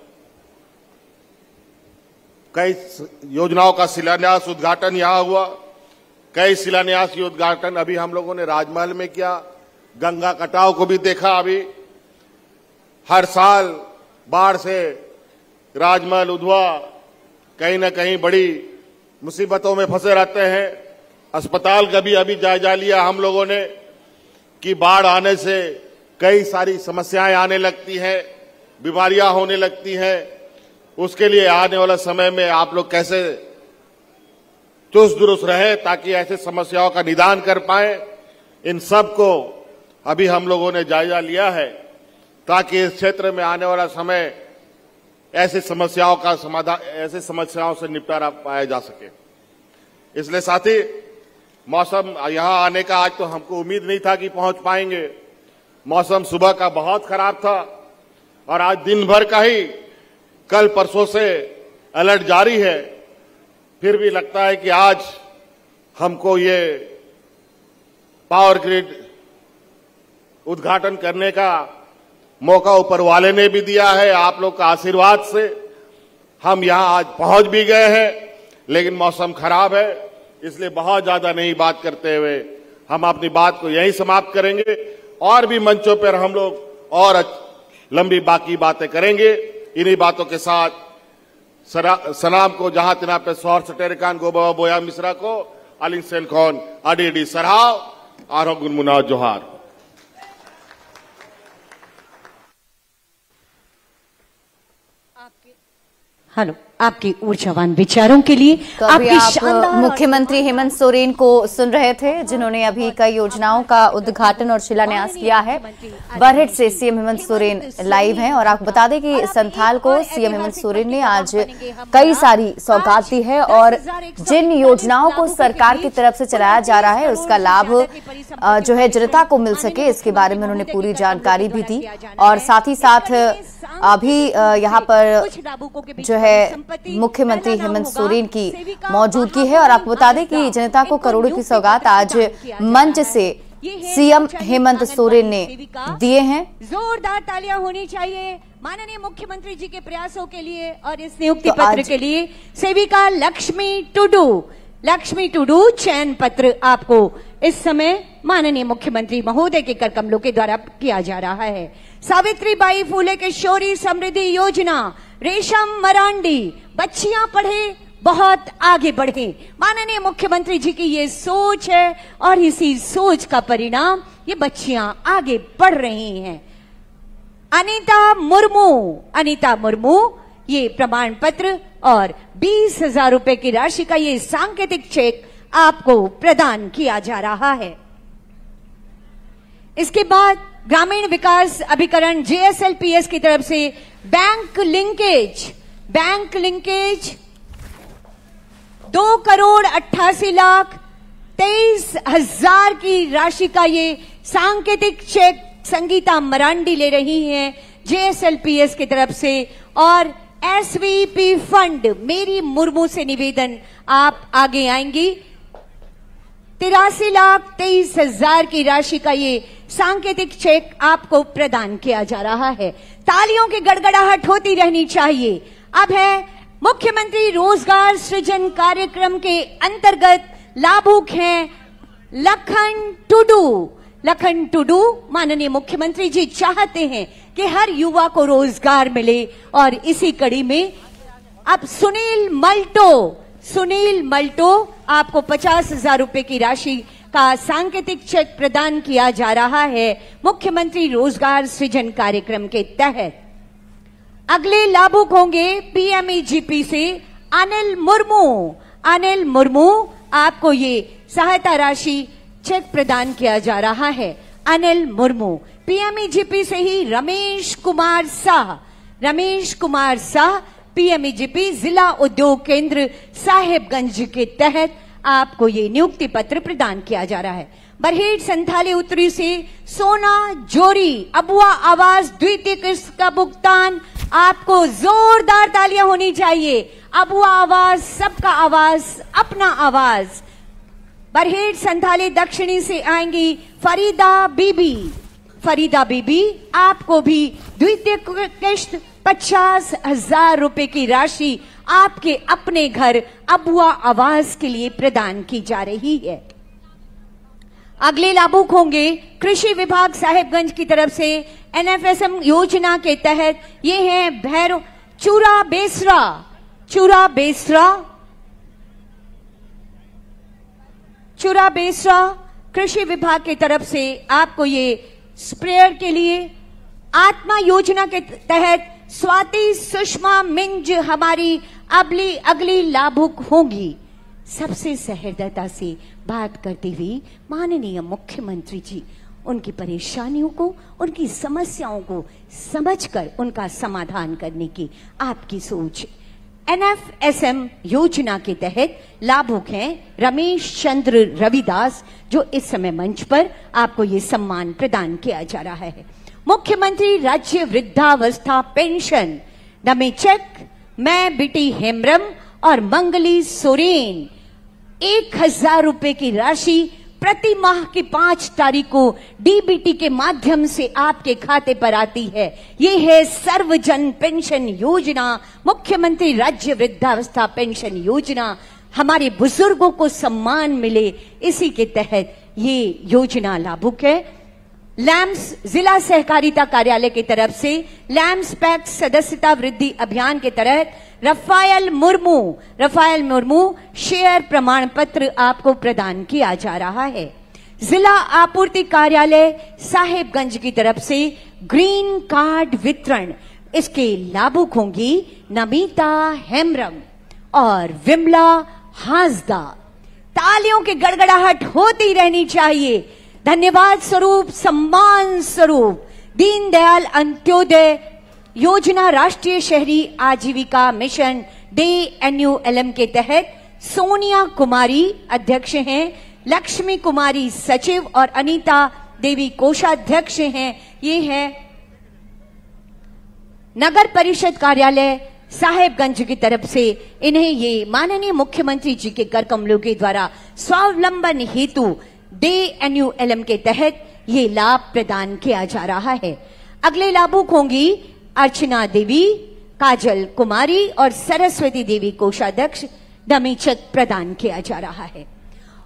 कई योजनाओं का शिलान्यास उद्घाटन यहां हुआ, कई शिलान्यास उद्घाटन अभी हम लोगों ने राजमहल में किया, गंगा कटाव को भी देखा। अभी हर साल बाढ़ से राजमहल उधवा कहीं न कहीं बड़ी मुसीबतों में फंसे रहते हैं। अस्पताल का भी अभी जायजा लिया हम लोगों ने कि बाढ़ आने से कई सारी समस्याएं आने लगती हैं, बीमारियां होने लगती हैं। उसके लिए आने वाला समय में आप लोग कैसे चुस्त दुरुस्त रहे ताकि ऐसे समस्याओं का निदान कर पाए, इन सब को अभी हम लोगों ने जायजा लिया है, ताकि इस क्षेत्र में आने वाला समय ऐसी समस्याओं का समाधान, ऐसी समस्याओं से निपटारा पाया जा सके। इसलिए साथी, मौसम यहां आने का आज तो हमको उम्मीद नहीं था कि पहुंच पाएंगे। मौसम सुबह का बहुत खराब था और आज दिन भर का ही कल परसों से अलर्ट जारी है, फिर भी लगता है कि आज हमको ये पावर ग्रिड उद्घाटन करने का मौका ऊपर वाले ने भी दिया है। आप लोग का आशीर्वाद से हम यहां आज पहुंच भी गए हैं, लेकिन मौसम खराब है, इसलिए बहुत ज्यादा नहीं बात करते हुए हम अपनी बात को यहीं समाप्त करेंगे। और भी मंचों पर हम लोग और लंबी बाकी बातें करेंगे। इन्हीं बातों के साथ सलाम को जहां तिना पे सौर सटेरिकान गोबा बोया मिश्रा को अलिंग सेन खोन अडी सरहाव आरो गुनमुना जोहार। हेलो, आपके ऊर्जावान विचारों के लिए तो अभी आप मुख्यमंत्री हेमंत सोरेन को सुन रहे थे, जिन्होंने अभी कई योजनाओं का उद्घाटन और शिलान्यास किया है। बरहेट से सीएम हेमंत सोरेन लाइव हैं और आपको बता दें कि संथाल को सीएम हेमंत सोरेन ने आज कई सारी सौगात दी है और जिन योजनाओं को सरकार की तरफ से चलाया जा रहा है उसका लाभ जो है जनता को मिल सके, इसके बारे में उन्होंने पूरी जानकारी भी दी। और साथ ही साथ अभी यहाँ पर जो है मुख्यमंत्री हेमंत सोरेन की मौजूदगी है और आपको बता दें कि जनता को करोड़ों की सौगात आज मंच से सीएम हेमंत सोरेन ने दिए हैं। जोरदार तालियां होनी चाहिए माननीय मुख्यमंत्री जी के प्रयासों के लिए और इस नियुक्ति पत्र के लिए। सेविका लक्ष्मी टुडू चयन पत्र आपको इस समय माननीय मुख्यमंत्री महोदय के कर कमलों के द्वारा किया जा रहा है। सावित्रीबाई फूले के शौर्य समृद्धि योजना, रेशम मरांडी, बच्चियां पढ़े बहुत आगे बढ़े, माननीय मुख्यमंत्री जी की ये सोच है और इसी सोच का परिणाम ये बच्चियां आगे बढ़ रही हैं। अनीता मुर्मू ये प्रमाण पत्र और 20,000 रुपए की राशि का ये सांकेतिक चेक आपको प्रदान किया जा रहा है। इसके बाद ग्रामीण विकास अभिकरण JSLPS की तरफ से बैंक लिंकेज 2,88,23,000 की राशि का ये सांकेतिक चेक संगीता मरांडी ले रही हैं JSLPS की तरफ से। और SVP फंड मेरी मुर्मू से निवेदन आप आगे आएंगी। 83,23,000 की राशि का ये सांकेतिक चेक आपको प्रदान किया जा रहा है। तालियों की गड़गड़ाहट होती रहनी चाहिए। अब है मुख्यमंत्री रोजगार सृजन कार्यक्रम के अंतर्गत लाभुक हैं लखन टुडू। माननीय मुख्यमंत्री जी चाहते हैं कि हर युवा को रोजगार मिले और इसी कड़ी में अब सुनील मल्टो आपको 50,000 रुपए की राशि का सांकेतिक चेक प्रदान किया जा रहा है मुख्यमंत्री रोजगार सृजन कार्यक्रम के तहत। अगले लाभुक होंगे PMEGP से अनिल मुर्मू आपको ये सहायता राशि चेक प्रदान किया जा रहा है। अनिल मुर्मू। PMEGP से ही रमेश कुमार शाह PMEGP जिला उद्योग केंद्र साहेबगंज के तहत आपको ये नियुक्ति पत्र प्रदान किया जा रहा है। बरहेट संथाली उत्तरी से सोना जोरी अबुआ आवास द्वितीय किस्त का भुगतान आपको जोरदार तालियां होनी चाहिए। अबुआ आवास, सबका आवास, अपना आवास। बरहेट संथाली दक्षिणी से आएंगी फरीदा बीबी आपको भी द्वितीय किस्त 50,000 रुपए की राशि आपके अपने घर अबुआ आवास के लिए प्रदान की जा रही है। अगले लाभुक होंगे कृषि विभाग साहेबगंज की तरफ से NFSM योजना के तहत ये है भैरव चूरा बेसरा कृषि विभाग की तरफ से आपको ये स्प्रेयर के लिए। आत्मा योजना के तहत स्वाति सुषमा मिंज हमारी अगली लाभुक होंगी। सबसे सहृदयता से बात करते हुए माननीय मुख्यमंत्री जी उनकी परेशानियों को, उनकी समस्याओं को समझकर उनका समाधान करने की आपकी सोच। NFSM योजना के तहत लाभुक हैं रमेश चंद्र रविदास, जो इस समय मंच पर आपको ये सम्मान प्रदान किया जा रहा है। मुख्यमंत्री राज्य वृद्धावस्था पेंशन नमे चेक मैं बेटी हेम्ब्रम और मंगली सोरेन 1000 रुपए की राशि प्रति माह की 5 तारीख को डीबीटी के माध्यम से आपके खाते पर आती है। ये है सर्वजन पेंशन योजना, मुख्यमंत्री राज्य वृद्धावस्था पेंशन योजना। हमारे बुजुर्गों को सम्मान मिले, इसी के तहत ये योजना लाभुक है। लैम्स जिला सहकारिता कार्यालय की तरफ से लैम्स पैक्ट सदस्यता वृद्धि अभियान के तहत रफायल मुर्मू शेयर प्रमाण पत्र आपको प्रदान किया जा रहा है। जिला आपूर्ति कार्यालय साहेबगंज की तरफ से ग्रीन कार्ड वितरण, इसके लाभुक होंगी नमिता हेम्ब्रम और विमला हांसदा। तालियों की गड़गड़ाहट होती रहनी चाहिए। धन्यवाद स्वरूप, सम्मान स्वरूप दीनदयाल अंत्योदय योजना राष्ट्रीय शहरी आजीविका मिशन DNULM के तहत सोनिया कुमारी अध्यक्ष हैं, लक्ष्मी कुमारी सचिव और अनीता देवी कोषाध्यक्ष हैं। ये है नगर परिषद कार्यालय साहेबगंज की तरफ से इन्हें ये माननीय मुख्यमंत्री जी के कर कमलों के द्वारा स्वावलंबन हेतु DNULM के तहत ये लाभ प्रदान किया जा रहा है। अगले लाभुक होंगी अर्चना देवी, काजल कुमारी और सरस्वती देवी कोषाध्यक्ष, दमीचक प्रदान किया जा रहा है।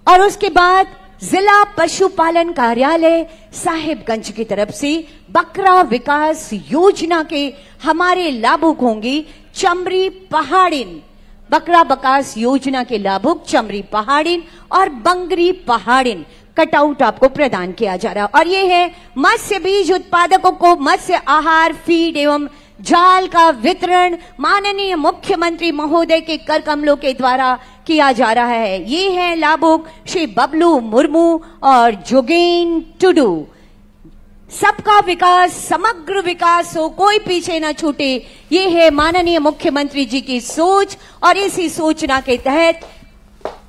और उसके बाद जिला पशुपालन कार्यालय साहेबगंज की तरफ से बकरा विकास योजना के हमारे लाभुक होंगी चमरी पहाड़िन। बकरा विकास योजना के लाभुक चमरी पहाड़िन और बंगरी पहाड़िन कटआउट आपको प्रदान किया जा रहा है। और ये है मत्स्य बीज उत्पादकों को मत्स्य आहार, फीड एवं जाल का वितरण माननीय मुख्यमंत्री महोदय के कर कमलों के द्वारा किया जा रहा है। ये है लाभुक श्री बबलू मुर्मू और जोगेन टुडू। सबका विकास, समग्र विकास हो, कोई पीछे न छूटे, ये है माननीय मुख्यमंत्री जी की सोच। और इसी सूचना के तहत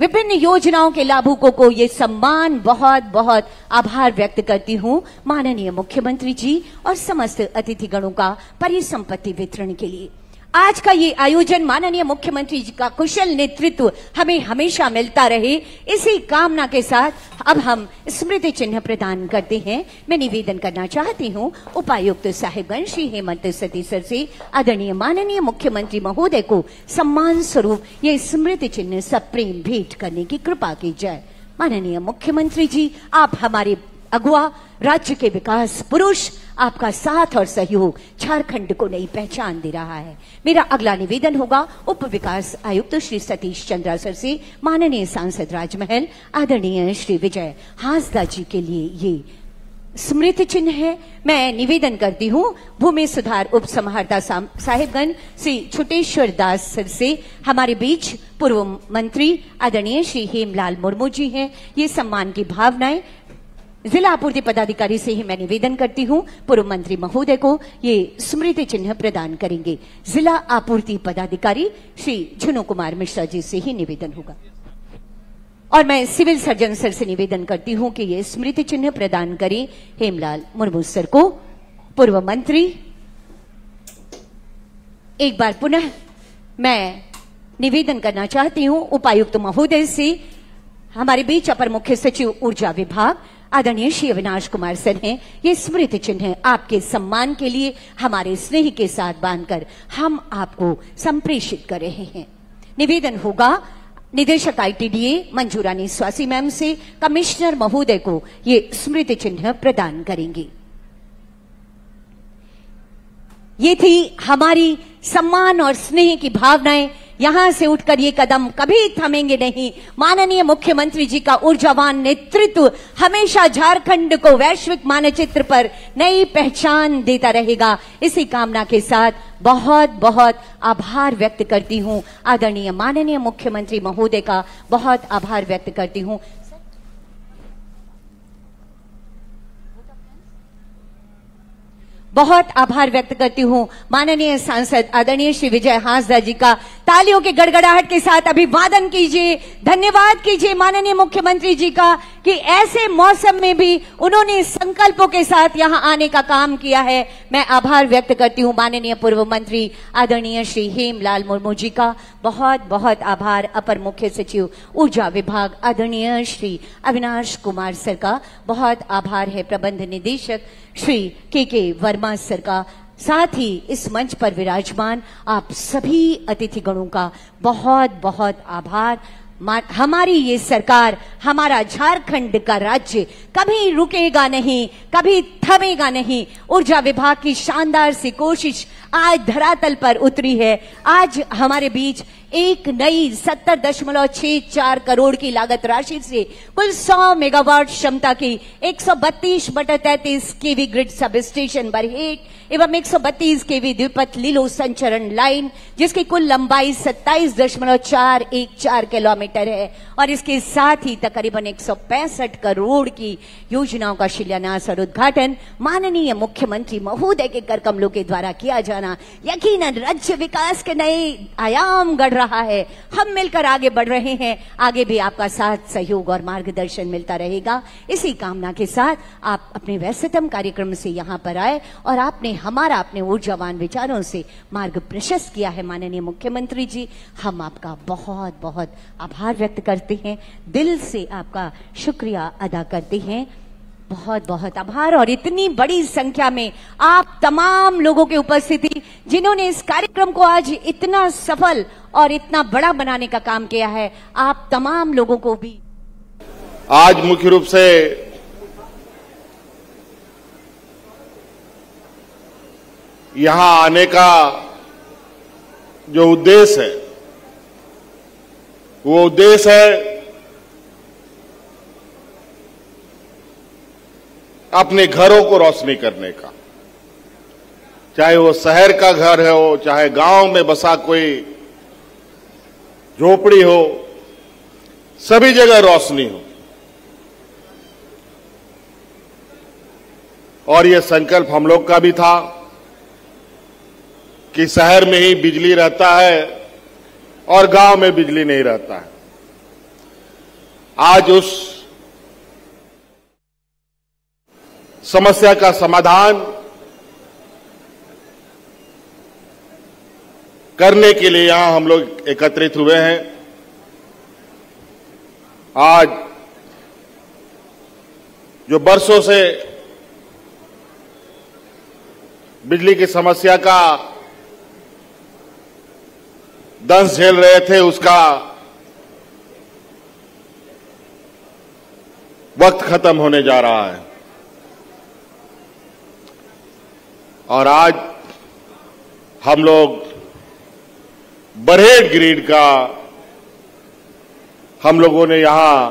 विभिन्न योजनाओं के लाभुकों को ये सम्मान, बहुत बहुत आभार व्यक्त करती हूं माननीय मुख्यमंत्री जी और समस्त अतिथिगणों का परिसंपत्ति वितरण के लिए। आज का ये आयोजन माननीय मुख्यमंत्री जी का कुशल नेतृत्व हमें हमेशा मिलता रहे, इसी कामना के साथ अब हम स्मृति चिन्ह प्रदान करते हैं। मैं निवेदन करना चाहती हूँ उपायुक्त साहिबगंज श्री हेमंत सती सर से आदरणीय माननीय मुख्यमंत्री महोदय को सम्मान स्वरूप ये स्मृति चिन्ह सप्रेम भेंट करने की कृपा की जाए। माननीय मुख्यमंत्री जी, आप हमारे अगुआ, राज्य के विकास पुरुष, आपका साथ और सहयोग झारखंड को नई पहचान दे रहा है। मेरा अगला निवेदन होगा उप विकास आयुक्त श्री सतीश चंद्रा सर से माननीय सांसद राजमहल आदरणीय श्री विजय हांसदा जी के लिए ये स्मृति चिन्ह है। मैं निवेदन करती हूँ भूमि सुधार उप समाहर्ता साहिबगंज श्री छुटेश्वर दास सर से हमारे बीच पूर्व मंत्री आदरणीय श्री हेमलाल मुर्मू जी हैं। ये सम्मान की भावनाएं जिला आपूर्ति पदाधिकारी से ही मैं निवेदन करती हूं पूर्व मंत्री महोदय को ये स्मृति चिन्ह प्रदान करेंगे। जिला आपूर्ति पदाधिकारी श्री झुनू कुमार मिश्रा जी से ही निवेदन होगा। और मैं सिविल सर्जन सर से निवेदन करती हूं कि ये स्मृति चिन्ह प्रदान करें हेमलाल मुर्मू सर को, पूर्व मंत्री। एक बार पुनः मैं निवेदन करना चाहती हूं उपायुक्त महोदय से, हमारे बीच अपर मुख्य सचिव ऊर्जा विभाग आदरणीय श्री अविनाश कुमार सर हैं। ये स्मृति चिन्ह आपके सम्मान के लिए हमारे स्नेह के साथ बांधकर हम आपको संप्रेषित कर रहे हैं। निवेदन होगा निदेशक ITDA मंजूरानी स्वासी मैम से, कमिश्नर महोदय को ये स्मृति चिन्ह प्रदान करेंगे। ये थी हमारी सम्मान और स्नेह की भावनाएं। यहां से उठकर ये कदम कभी थमेंगे नहीं। माननीय मुख्यमंत्री जी का ऊर्जावान नेतृत्व हमेशा झारखंड को वैश्विक मानचित्र पर नई पहचान देता रहेगा। इसी कामना के साथ बहुत बहुत आभार व्यक्त करती हूं आदरणीय माननीय मुख्यमंत्री महोदय का बहुत आभार व्यक्त करती हूं। बहुत आभार व्यक्त करती हूं माननीय सांसद आदरणीय श्री विजय हांसदा जी का। तालियों के गड़गड़ाहट के साथ अभिवादन कीजिए, धन्यवाद कीजिए माननीय मुख्यमंत्री जी का कि ऐसे मौसम में भी उन्होंने संकल्पों के साथ यहां आने का काम किया है। मैं आभार व्यक्त करती हूं माननीय पूर्व मंत्री आदरणीय श्री हेमलाल मुर्मू जी का, बहुत बहुत आभार। अपर मुख्य सचिव ऊर्जा विभाग आदरणीय श्री अविनाश कुमार सर का बहुत आभार है। प्रबंध निदेशक श्री के वर्मा सर का, साथ ही इस मंच पर विराजमान आप सभी अतिथिगणों का बहुत बहुत आभार। हमारी ये सरकार, हमारा झारखंड का राज्य कभी रुकेगा नहीं, कभी थमेगा नहीं। ऊर्जा विभाग की शानदार सी कोशिश आज धरातल पर उतरी है। आज हमारे बीच एक नई 70.64 करोड़ की लागत राशि से कुल 100 मेगावाट क्षमता की 132/33 केवी ग्रिड सब स्टेशन बरहेट एवं 132 केवी द्विपथ लीलो संचरण लाइन, जिसकी कुल लंबाई 27.414 किलोमीटर है, और इसके साथ ही तकरीबन 165 करोड़ की योजनाओं का शिलान्यास और उद्घाटन माननीय मुख्यमंत्री महोदय के कर कमलों के द्वारा किया जाना यकीनन राज्य विकास के नए आयाम गढ़ रहा है। हम मिलकर आगे बढ़ रहे हैं, आगे भी आपका साथ सहयोग और मार्गदर्शन मिलता रहेगा। इसी कामना के साथ आप अपने व्यस्ततम कार्यक्रम से यहां पर आए और आपने हमारा अपने ऊर्जावान विचारों से मार्ग प्रशस्त किया है। माननीय मुख्यमंत्री जी, हम आपका बहुत बहुत आभार व्यक्त करते हैं, दिल से आपका शुक्रिया अदा करते हैं। बहुत बहुत आभार। और इतनी बड़ी संख्या में आप तमाम लोगों की उपस्थिति, जिन्होंने इस कार्यक्रम को आज इतना सफल और इतना बड़ा बनाने का काम किया है, आप तमाम लोगों को भी आज मुख्य रूप से यहां आने का जो उद्देश्य है, वो उद्देश्य है अपने घरों को रोशनी करने का। चाहे वो शहर का घर हो, चाहे गांव में बसा कोई झोपड़ी हो, सभी जगह रोशनी हो। और ये संकल्प हम लोग का भी था कि शहर में ही बिजली रहता है और गांव में बिजली नहीं रहता है। आज उस समस्या का समाधान करने के लिए यहां हम लोग एकत्रित हुए हैं। आज जो बरसों से बिजली की समस्या का दंश झेल रहे थे, उसका वक्त खत्म होने जा रहा है। और आज हम लोग बरहेट ग्रिड का हम लोगों ने यहां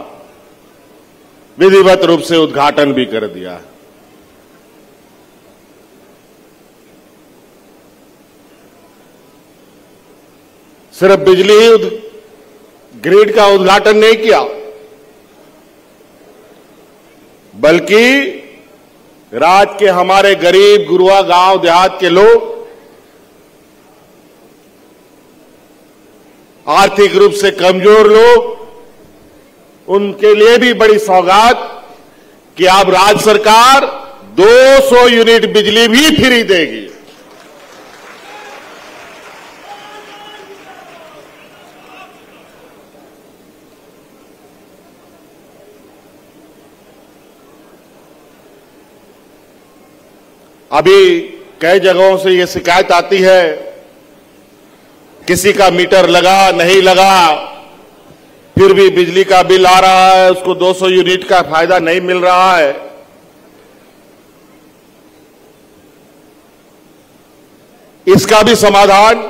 विधिवत रूप से उद्घाटन भी कर दिया है। सिर्फ बिजली ही ग्रिड का उद्घाटन नहीं किया, बल्कि राज्य के हमारे गरीब गुरुआ गांव देहात के लोग, आर्थिक रूप से कमजोर लोग, उनके लिए भी बड़ी सौगात कि अब राज्य सरकार 200 यूनिट बिजली भी फ्री देगी। अभी कई जगहों से ये शिकायत आती है, किसी का मीटर लगा नहीं लगा, फिर भी बिजली का बिल आ रहा है, उसको 200 यूनिट का फायदा नहीं मिल रहा है। इसका भी समाधान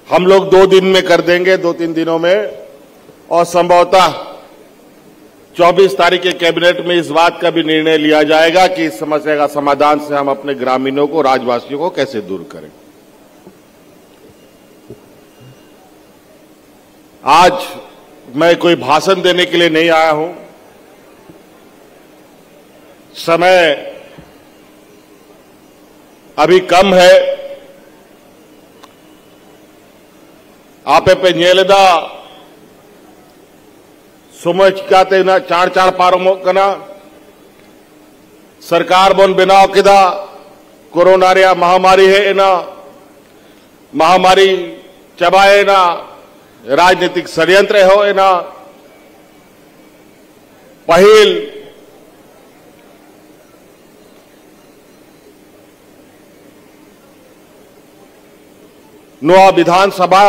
हम लोग 2 दिन में कर देंगे, 2-3 दिनों में। और संभवतः 24 तारीख के कैबिनेट में इस बात का भी निर्णय लिया जाएगा कि इस समस्या का समाधान से हम अपने ग्रामीणों को, राज्यवासियों को कैसे दूर करें। आज मैं कोई भाषण देने के लिए नहीं आया हूं, समय अभी कम है। आपे पे nyeleda समझ चिकाते ना 4 पारमो कना सरकार बोन बनाव किदा कोरोना रे महामारी है एना महामारी चबाए ना राजनीतिक षड्यंत्र हो एना पहिल नुआ विधानसभा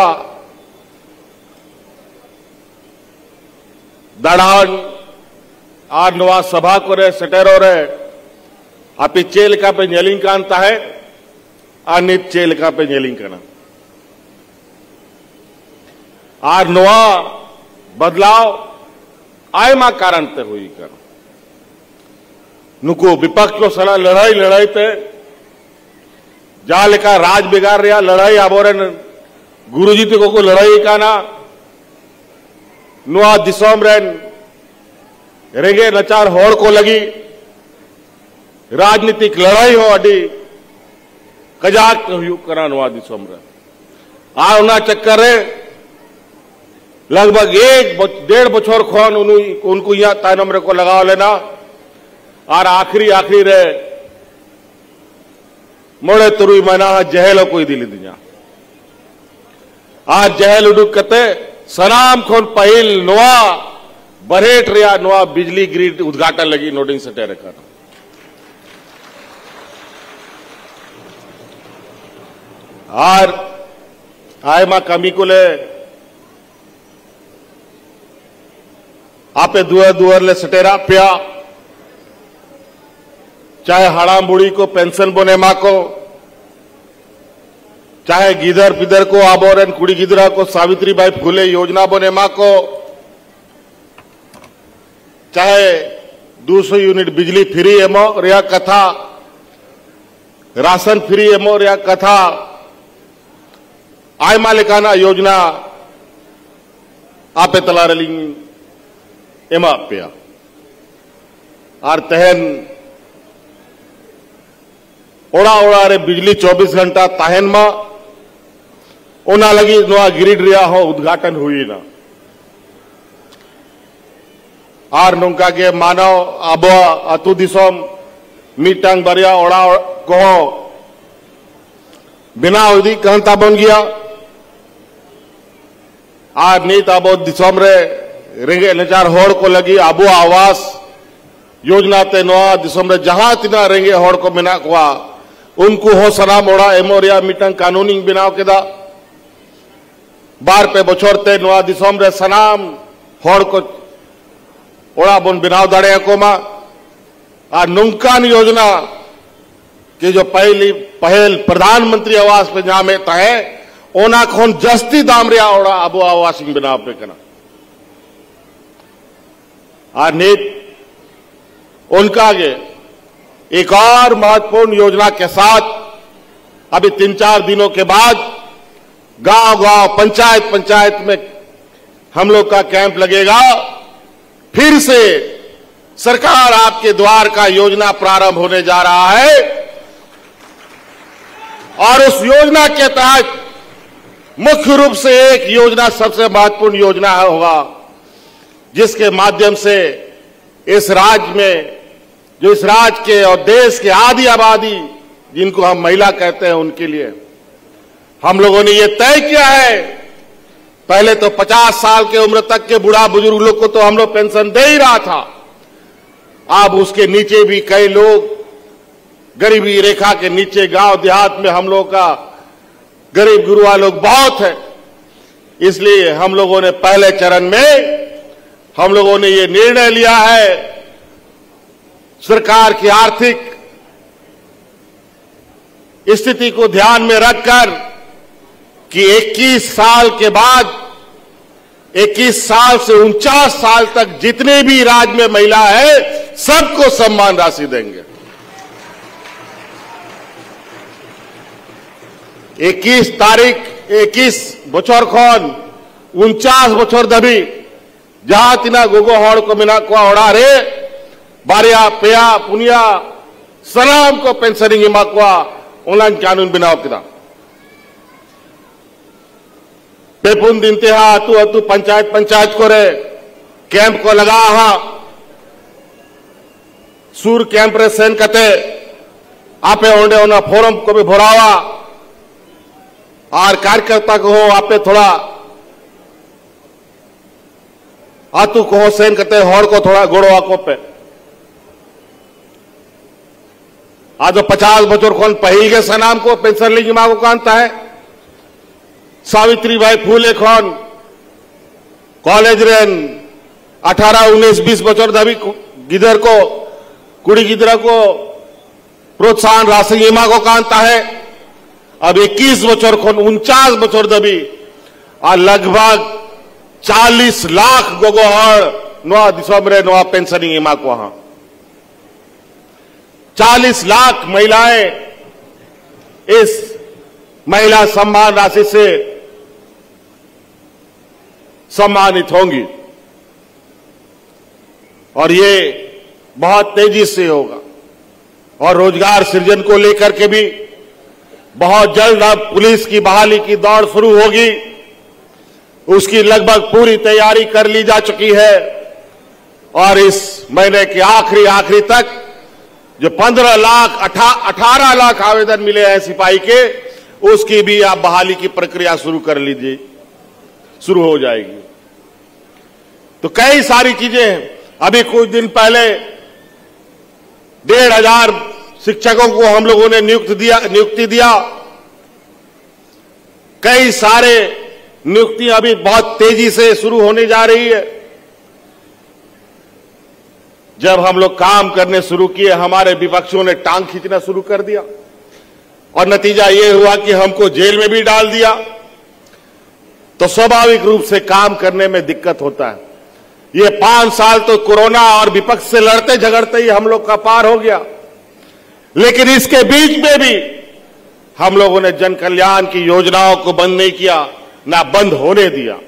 दड़ान आर नुआ सभा को रे सटेरो रे आपी चेल का पे नेलिंग कांता है अनित चेल का पे नेलिंग करना आर नुआ बदलाव आयमा कारण ते हुई कर नुको विपक्ष को सला लड़ाई ते जहां लेकर राज बिगाड़ रहा लड़ाई आबोरन गुरुजी ते को लड़ाई का ना नुआ दिसोम रेन रेंगे नचार होड़ को लगी राजनीतिक लड़ाई हो अडी कजाक करा नुआ दिसोम रे आ चक्कर रे लगभग 1.5 बछर खन उनको यहाँ तायनम रे को लगाव लेना और आखिरी रे मोड़े तुरुई मना जहेल कोई दिली दिया आज जहेल उडुक कते सनाम खोन पहिल नुआ बरहेट रिया नुआ बिजली ग्रिड उद्घाटन लगी नोटिंग सटे रखा और आय मा कमी को ले आपे दुअर ले सटेरा पिया चाहे हड़ाम बुढ़ी को पेंशन बोने माँ को चाहे गिदर पिदर को आबोरन कुड़ी गिदरा को सावित्री बाई फुले योजना बोने माँ को चाहे 200 यूनिट बिजली फ्री एमो रिया कथा राशन फ्री एमो रिया कथा आय मालिकाना योजना आपे तला रही एमा पिया और तहन ओड़ा रे बिजली 24 घंटा ताहन मा ओना लगी नुआ ग्रिड रिया हो उद्घाटन हुई ना आर नौका के मानव अब अतु दिसोम मीटांग बरिया ओड़ा को बिना उदी कहता बन गया आर नीत अब दिसोम रे रेंगे नचार होड़ को लगी आबो आवास योजना ते नुआ दिसोम रे जहां तिना रेंगे होड़ को मिना कुआ उनको हो सनाम ओड़ा एमोरिया मीटंग कानूनी बनाव केदा बार पे बछोरते नुआ दिसोम रे सनाम होड़ को ओड़ा बन बनाव दाड़े को मा आ नुंकान योजना के जो पहल प्रधानमंत्री आवास पे जहां में तहे ओना खोन जस्ती दाम रिया ओड़ा आबो आवास बनाव पे कना आ नीत उनका आगे एक और महत्वपूर्ण योजना के साथ अभी 3-4 दिनों के बाद गांव पंचायत में हम लोग का कैंप लगेगा फिर से सरकार आपके द्वार का योजना प्रारंभ होने जा रहा है और उस योजना के तहत मुख्य रूप से एक योजना सबसे महत्वपूर्ण योजना होगा जिसके माध्यम से इस राज्य में जो इस राज्य के और देश के आधी आबादी जिनको हम महिला कहते हैं उनके लिए हम लोगों ने ये तय किया है पहले तो 50 साल के उम्र तक के बूढ़ा बुजुर्ग लोग को तो हम लोग पेंशन दे ही रहा था अब उसके नीचे भी कई लोग गरीबी रेखा के नीचे गांव देहात में हम लोग का गरीब गुरुआ लोग बहुत है इसलिए हम लोगों ने पहले चरण में हम लोगों ने ये निर्णय लिया है सरकार की आर्थिक स्थिति को ध्यान में रखकर कि 21 साल के बाद 21 साल से 49 साल तक जितने भी राज्य में महिला है सबको सम्मान राशि देंगे 21 बछर खन 49 बछर दबी जहां तिना गोगो हड़ को मिना को ओड़ा रे बारिया पेया पुनिया सनाम को पेंशनिंग इमा को ऑनलाइन कानून बनाव किदा पेपुन दिनते हा अतु अतु पंचायत को रे कैंप को लगा हा सूर कैंप रे सेन कते आपे ओंडे ओना फोरम को भी भरावा और कार्यकर्ता को हो आपे थोड़ा आतु को हो सेन कते होर को थोड़ा गोड़ो आको पे आज 50 बचोर कौन पहिल के सनाम को पेंशन लीगी मांगो कांता है सावित्री बाई फूले कौन कॉलेज रेन 18, 19, 20 बचोर दबी गिदर को कुड़ी गिदरा को प्रोत्साहन राशि मांगो को कांता है अब 21 बचोर कौन 49 बचोर दबी और लगभग 40 लाख गोगोहर नोआ दिसंबर नोआ पेंशनिंग इमा को वहां 40 लाख महिलाएं इस महिला सम्मान राशि से सम्मानित होंगी और ये बहुत तेजी से होगा और रोजगार सृजन को लेकर के भी बहुत जल्द अब पुलिस की बहाली की दौड़ शुरू होगी। उसकी लगभग पूरी तैयारी कर ली जा चुकी है और इस महीने के आखिरी तक जो 15 लाख 18 लाख आवेदन मिले हैं सिपाही के उसकी भी आप बहाली की प्रक्रिया शुरू कर लीजिए, शुरू हो जाएगी। तो कई सारी चीजें हैं। अभी कुछ दिन पहले 1,500 शिक्षकों को हम लोगों ने नियुक्ति दिया। कई सारे नियुक्तियां अभी बहुत तेजी से शुरू होने जा रही है। जब हम लोग काम करने शुरू किए हमारे विपक्षियों ने टांग खींचना शुरू कर दिया और नतीजा यह हुआ कि हमको जेल में भी डाल दिया। तो स्वाभाविक रूप से काम करने में दिक्कत होता है। ये 5 साल तो कोरोना और विपक्ष से लड़ते झगड़ते ही हम लोग का पार हो गया, लेकिन इसके बीच में भी हम लोगों ने जन कल्याण की योजनाओं को बंद नहीं किया, ना बंद होने दिया।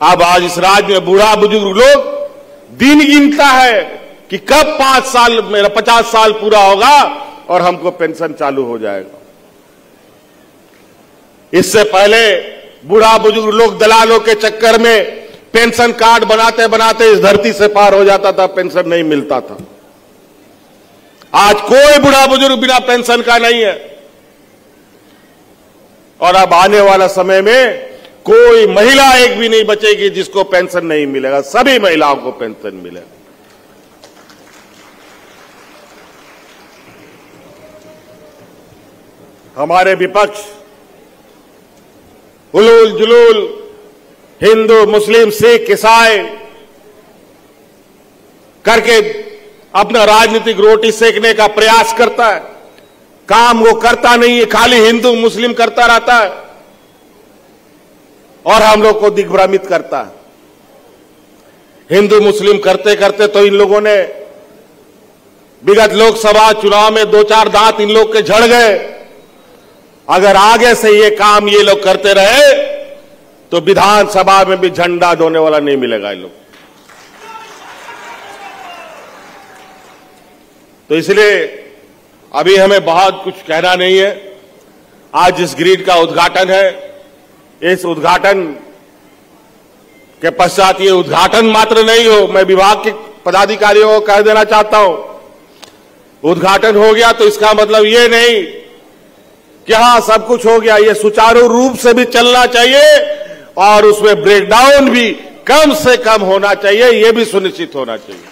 अब आज इस राज्य में बूढ़ा बुजुर्ग लोग दिन गिनता है कि कब 5 साल मेरा 50 साल पूरा होगा और हमको पेंशन चालू हो जाएगा। इससे पहले बूढ़ा बुजुर्ग लोग दलालों के चक्कर में पेंशन कार्ड बनाते बनाते इस धरती से पार हो जाता था, पेंशन नहीं मिलता था। आज कोई बूढ़ा बुजुर्ग बिना पेंशन का नहीं है और अब आने वाला समय में कोई महिला एक भी नहीं बचेगी जिसको पेंशन नहीं मिलेगा, सभी महिलाओं को पेंशन मिलेगा। हमारे विपक्ष उलूल जुलूल हिंदू मुस्लिम सिख ईसाई करके अपना राजनीतिक रोटी सेकने का प्रयास करता है। काम वो करता नहीं है, खाली हिंदू मुस्लिम करता रहता है और हम लोग को दिग्भ्रमित करता है। हिंदू मुस्लिम करते करते तो इन लोगों ने विगत लोकसभा चुनाव में 2-4 दांत इन लोग के झड़ गए। अगर आगे से ये काम ये लोग करते रहे तो विधानसभा में भी झंडा ढोने वाला नहीं मिलेगा इन लोग। तो इसलिए अभी हमें बहुत कुछ कहना नहीं है। आज इस ग्रिड का उद्घाटन है। इस उद्घाटन के पश्चात ये उद्घाटन मात्र नहीं हो, मैं विभाग के पदाधिकारियों को कह देना चाहता हूं, उद्घाटन हो गया तो इसका मतलब ये नहीं कि हां सब कुछ हो गया। ये सुचारू रूप से भी चलना चाहिए और उसमें ब्रेकडाउन भी कम से कम होना चाहिए, यह भी सुनिश्चित होना चाहिए।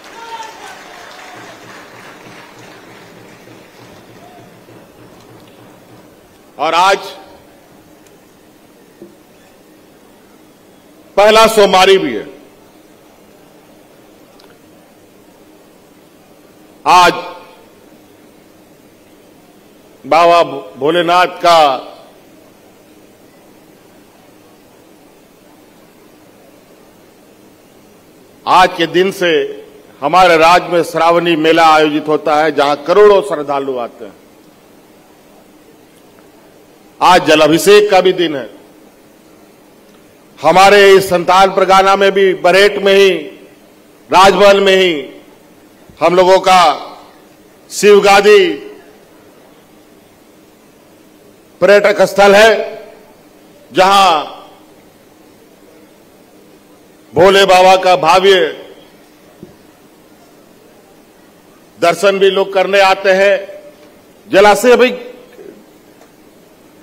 और आज पहला सोमवारी भी है। आज बाबा भोलेनाथ का आज के दिन से हमारे राज्य में श्रावणी मेला आयोजित होता है, जहां करोड़ों श्रद्धालु आते हैं। आज जलाभिषेक का भी दिन है। हमारे इस संतान परगना में भी बरहेट में ही, राजमहल में ही हम लोगों का शिव गादी पर्यटक स्थल है जहां भोले बाबा का भव्य दर्शन भी लोग करने आते हैं। जलाशय भी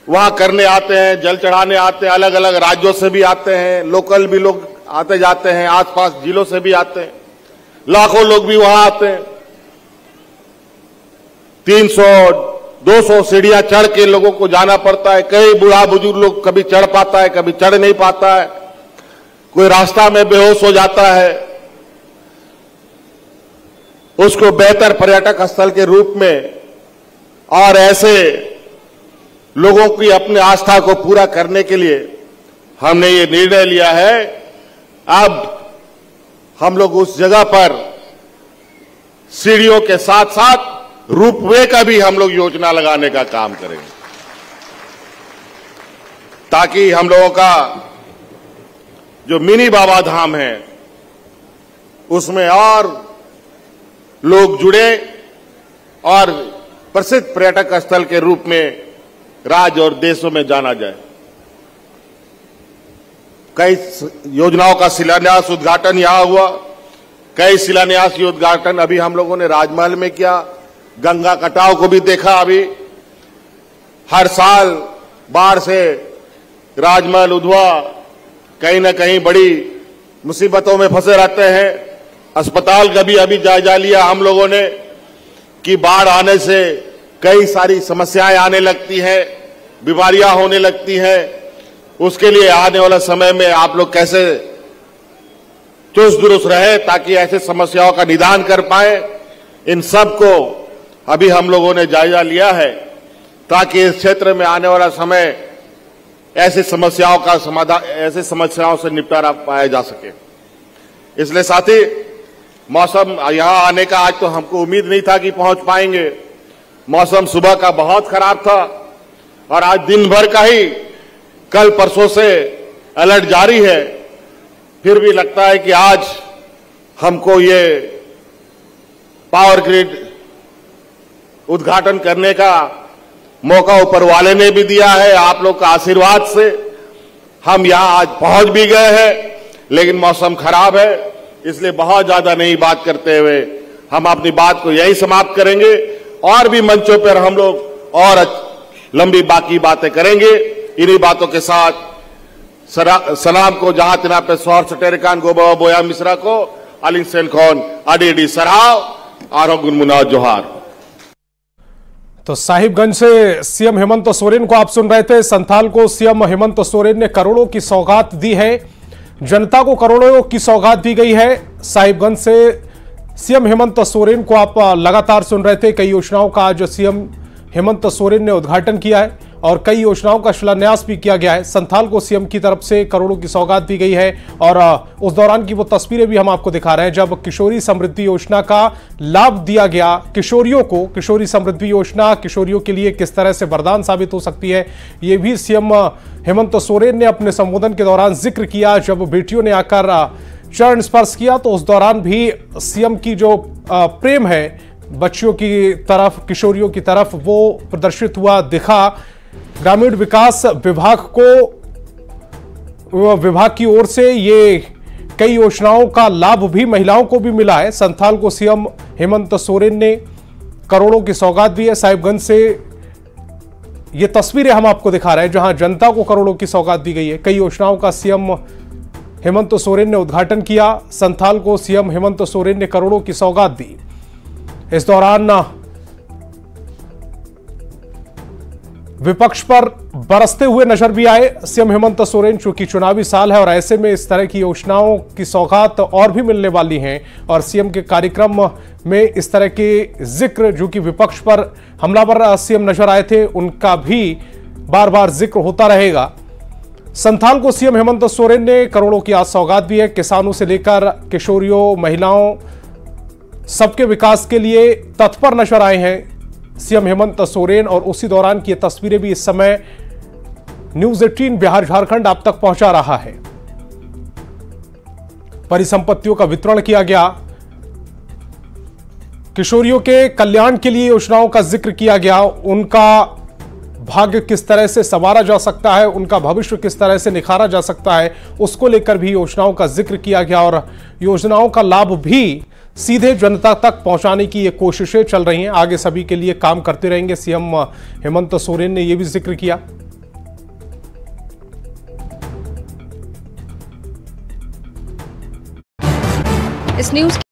वहां करने आते हैं, जल चढ़ाने आते हैं, अलग अलग राज्यों से भी आते हैं, लोकल भी लोग आते जाते हैं, आसपास जिलों से भी आते हैं, लाखों लोग भी वहां आते हैं। 300-200 सीढ़ियां चढ़ के लोगों को जाना पड़ता है। कई बूढ़ा बुजुर्ग लोग कभी चढ़ पाता है, कभी चढ़ नहीं पाता है, कोई रास्ता में बेहोश हो जाता है। उसको बेहतर पर्यटक स्थल के रूप में और ऐसे लोगों की अपनी आस्था को पूरा करने के लिए हमने ये निर्णय लिया है। अब हम लोग उस जगह पर सीढ़ियों के साथ साथ रोपवे का भी हम लोग योजना लगाने का काम करेंगे, ताकि हम लोगों का जो मिनी बाबा धाम है उसमें और लोग जुड़े और प्रसिद्ध पर्यटक स्थल के रूप में राज्य और देशों में जाना जाए। कई योजनाओं का शिलान्यास उद्घाटन यहां हुआ, कई शिलान्यास उद्घाटन अभी हम लोगों ने राजमहल में किया, गंगा कटाव को भी देखा। अभी हर साल बाढ़ से राजमहल उधवा कहीं न कहीं बड़ी मुसीबतों में फंसे रहते हैं। अस्पताल का भी अभी जायजा लिया हम लोगों ने कि बाढ़ आने से कई सारी समस्याएं आने लगती हैं, बीमारियां होने लगती हैं। उसके लिए आने वाला समय में आप लोग कैसे चुस्त दुरुस्त रहे ताकि ऐसे समस्याओं का निदान कर पाए, इन सब को अभी हम लोगों ने जायजा लिया है, ताकि इस क्षेत्र में आने वाला समय ऐसी समस्याओं का समाधान, ऐसे समस्याओं से निपटारा पाया जा सके। इसलिए साथी, मौसम यहां आने का आज तो हमको उम्मीद नहीं था कि पहुंच पाएंगे। मौसम सुबह का बहुत खराब था और आज दिन भर का ही कल परसों से अलर्ट जारी है। फिर भी लगता है कि आज हमको ये पावर ग्रिड उद्घाटन करने का मौका ऊपर वाले ने भी दिया है। आप लोग का आशीर्वाद से हम यहां आज पहुंच भी गए हैं, लेकिन मौसम खराब है, इसलिए बहुत ज्यादा नहीं बात करते हुए हम अपनी बात को यही समाप्त करेंगे। और भी मंचों पर हम लोग और लंबी बाकी बातें करेंगे। इन्हीं बातों के साथ सलाम को जहां तिना पे सौर सटेरिकान गोबा बोया मिश्रा को अलिंग सेन खोन अडी सराव और गुनमुना जोहार। तो साहिबगंज से सीएम हेमंत सोरेन को आप सुन रहे थे। संथाल को सीएम हेमंत सोरेन ने करोड़ों की सौगात दी है, जनता को करोड़ों की सौगात दी गई है। साहिबगंज से सीएम हेमंत सोरेन को आप लगातार सुन रहे थे। कई योजनाओं का आज सीएम हेमंत सोरेन ने उद्घाटन किया है और कई योजनाओं का शिलान्यास भी किया गया है। संथाल को सीएम की तरफ से करोड़ों की सौगात दी गई है और उस दौरान की वो तस्वीरें भी हम आपको दिखा रहे हैं जब किशोरी समृद्धि योजना का लाभ दिया गया किशोरियों को। किशोरी समृद्धि योजना किशोरियों के लिए किस तरह से वरदान साबित हो सकती है, ये भी सीएम हेमंत सोरेन ने अपने संबोधन के दौरान जिक्र किया। जब बेटियों ने आकर चरण स्पर्श किया तो उस दौरान भी सीएम की जो प्रेम है बच्चियों की तरफ, किशोरियों की तरफ, वो प्रदर्शित हुआ दिखा। ग्रामीण विकास विभाग की ओर से ये कई योजनाओं का लाभ भी महिलाओं को भी मिला है। संथाल को सीएम हेमंत सोरेन ने करोड़ों की सौगात दी है। साहिबगंज से ये तस्वीरें हम आपको दिखा रहे हैं जहां जनता को करोड़ों की सौगात दी गई है। कई योजनाओं का सीएम हेमंत सोरेन ने उद्घाटन किया। संथाल को सीएम हेमंत सोरेन ने करोड़ों की सौगात दी। इस दौरान विपक्ष पर बरसते हुए नजर भी आए सीएम हेमंत सोरेन। चूंकि चुनावी साल है और ऐसे में इस तरह की योजनाओं की सौगात और भी मिलने वाली हैं और सीएम के कार्यक्रम में इस तरह के जिक्र, जो कि विपक्ष पर हमलावर सीएम नजर आए थे, उनका भी बार बार जिक्र होता रहेगा। संथाल को सीएम हेमंत सोरेन ने करोड़ों की आज सौगात दी है। किसानों से लेकर किशोरियों, महिलाओं, सबके विकास के लिए तत्पर नजर आए हैं सीएम हेमंत सोरेन। और उसी दौरान की ये तस्वीरें भी इस समय न्यूज 18 बिहार झारखंड आप तक पहुंचा रहा है। परिसंपत्तियों का वितरण किया गया, किशोरियों के कल्याण के लिए योजनाओं का जिक्र किया गया, उनका भाग्य किस तरह से संवारा जा सकता है, उनका भविष्य किस तरह से निखारा जा सकता है, उसको लेकर भी योजनाओं का जिक्र किया गया और योजनाओं का लाभ भी सीधे जनता तक पहुंचाने की ये कोशिशें चल रही हैं। आगे सभी के लिए काम करते रहेंगे, सीएम हेमंत सोरेन ने यह भी जिक्र किया। इस न्यूज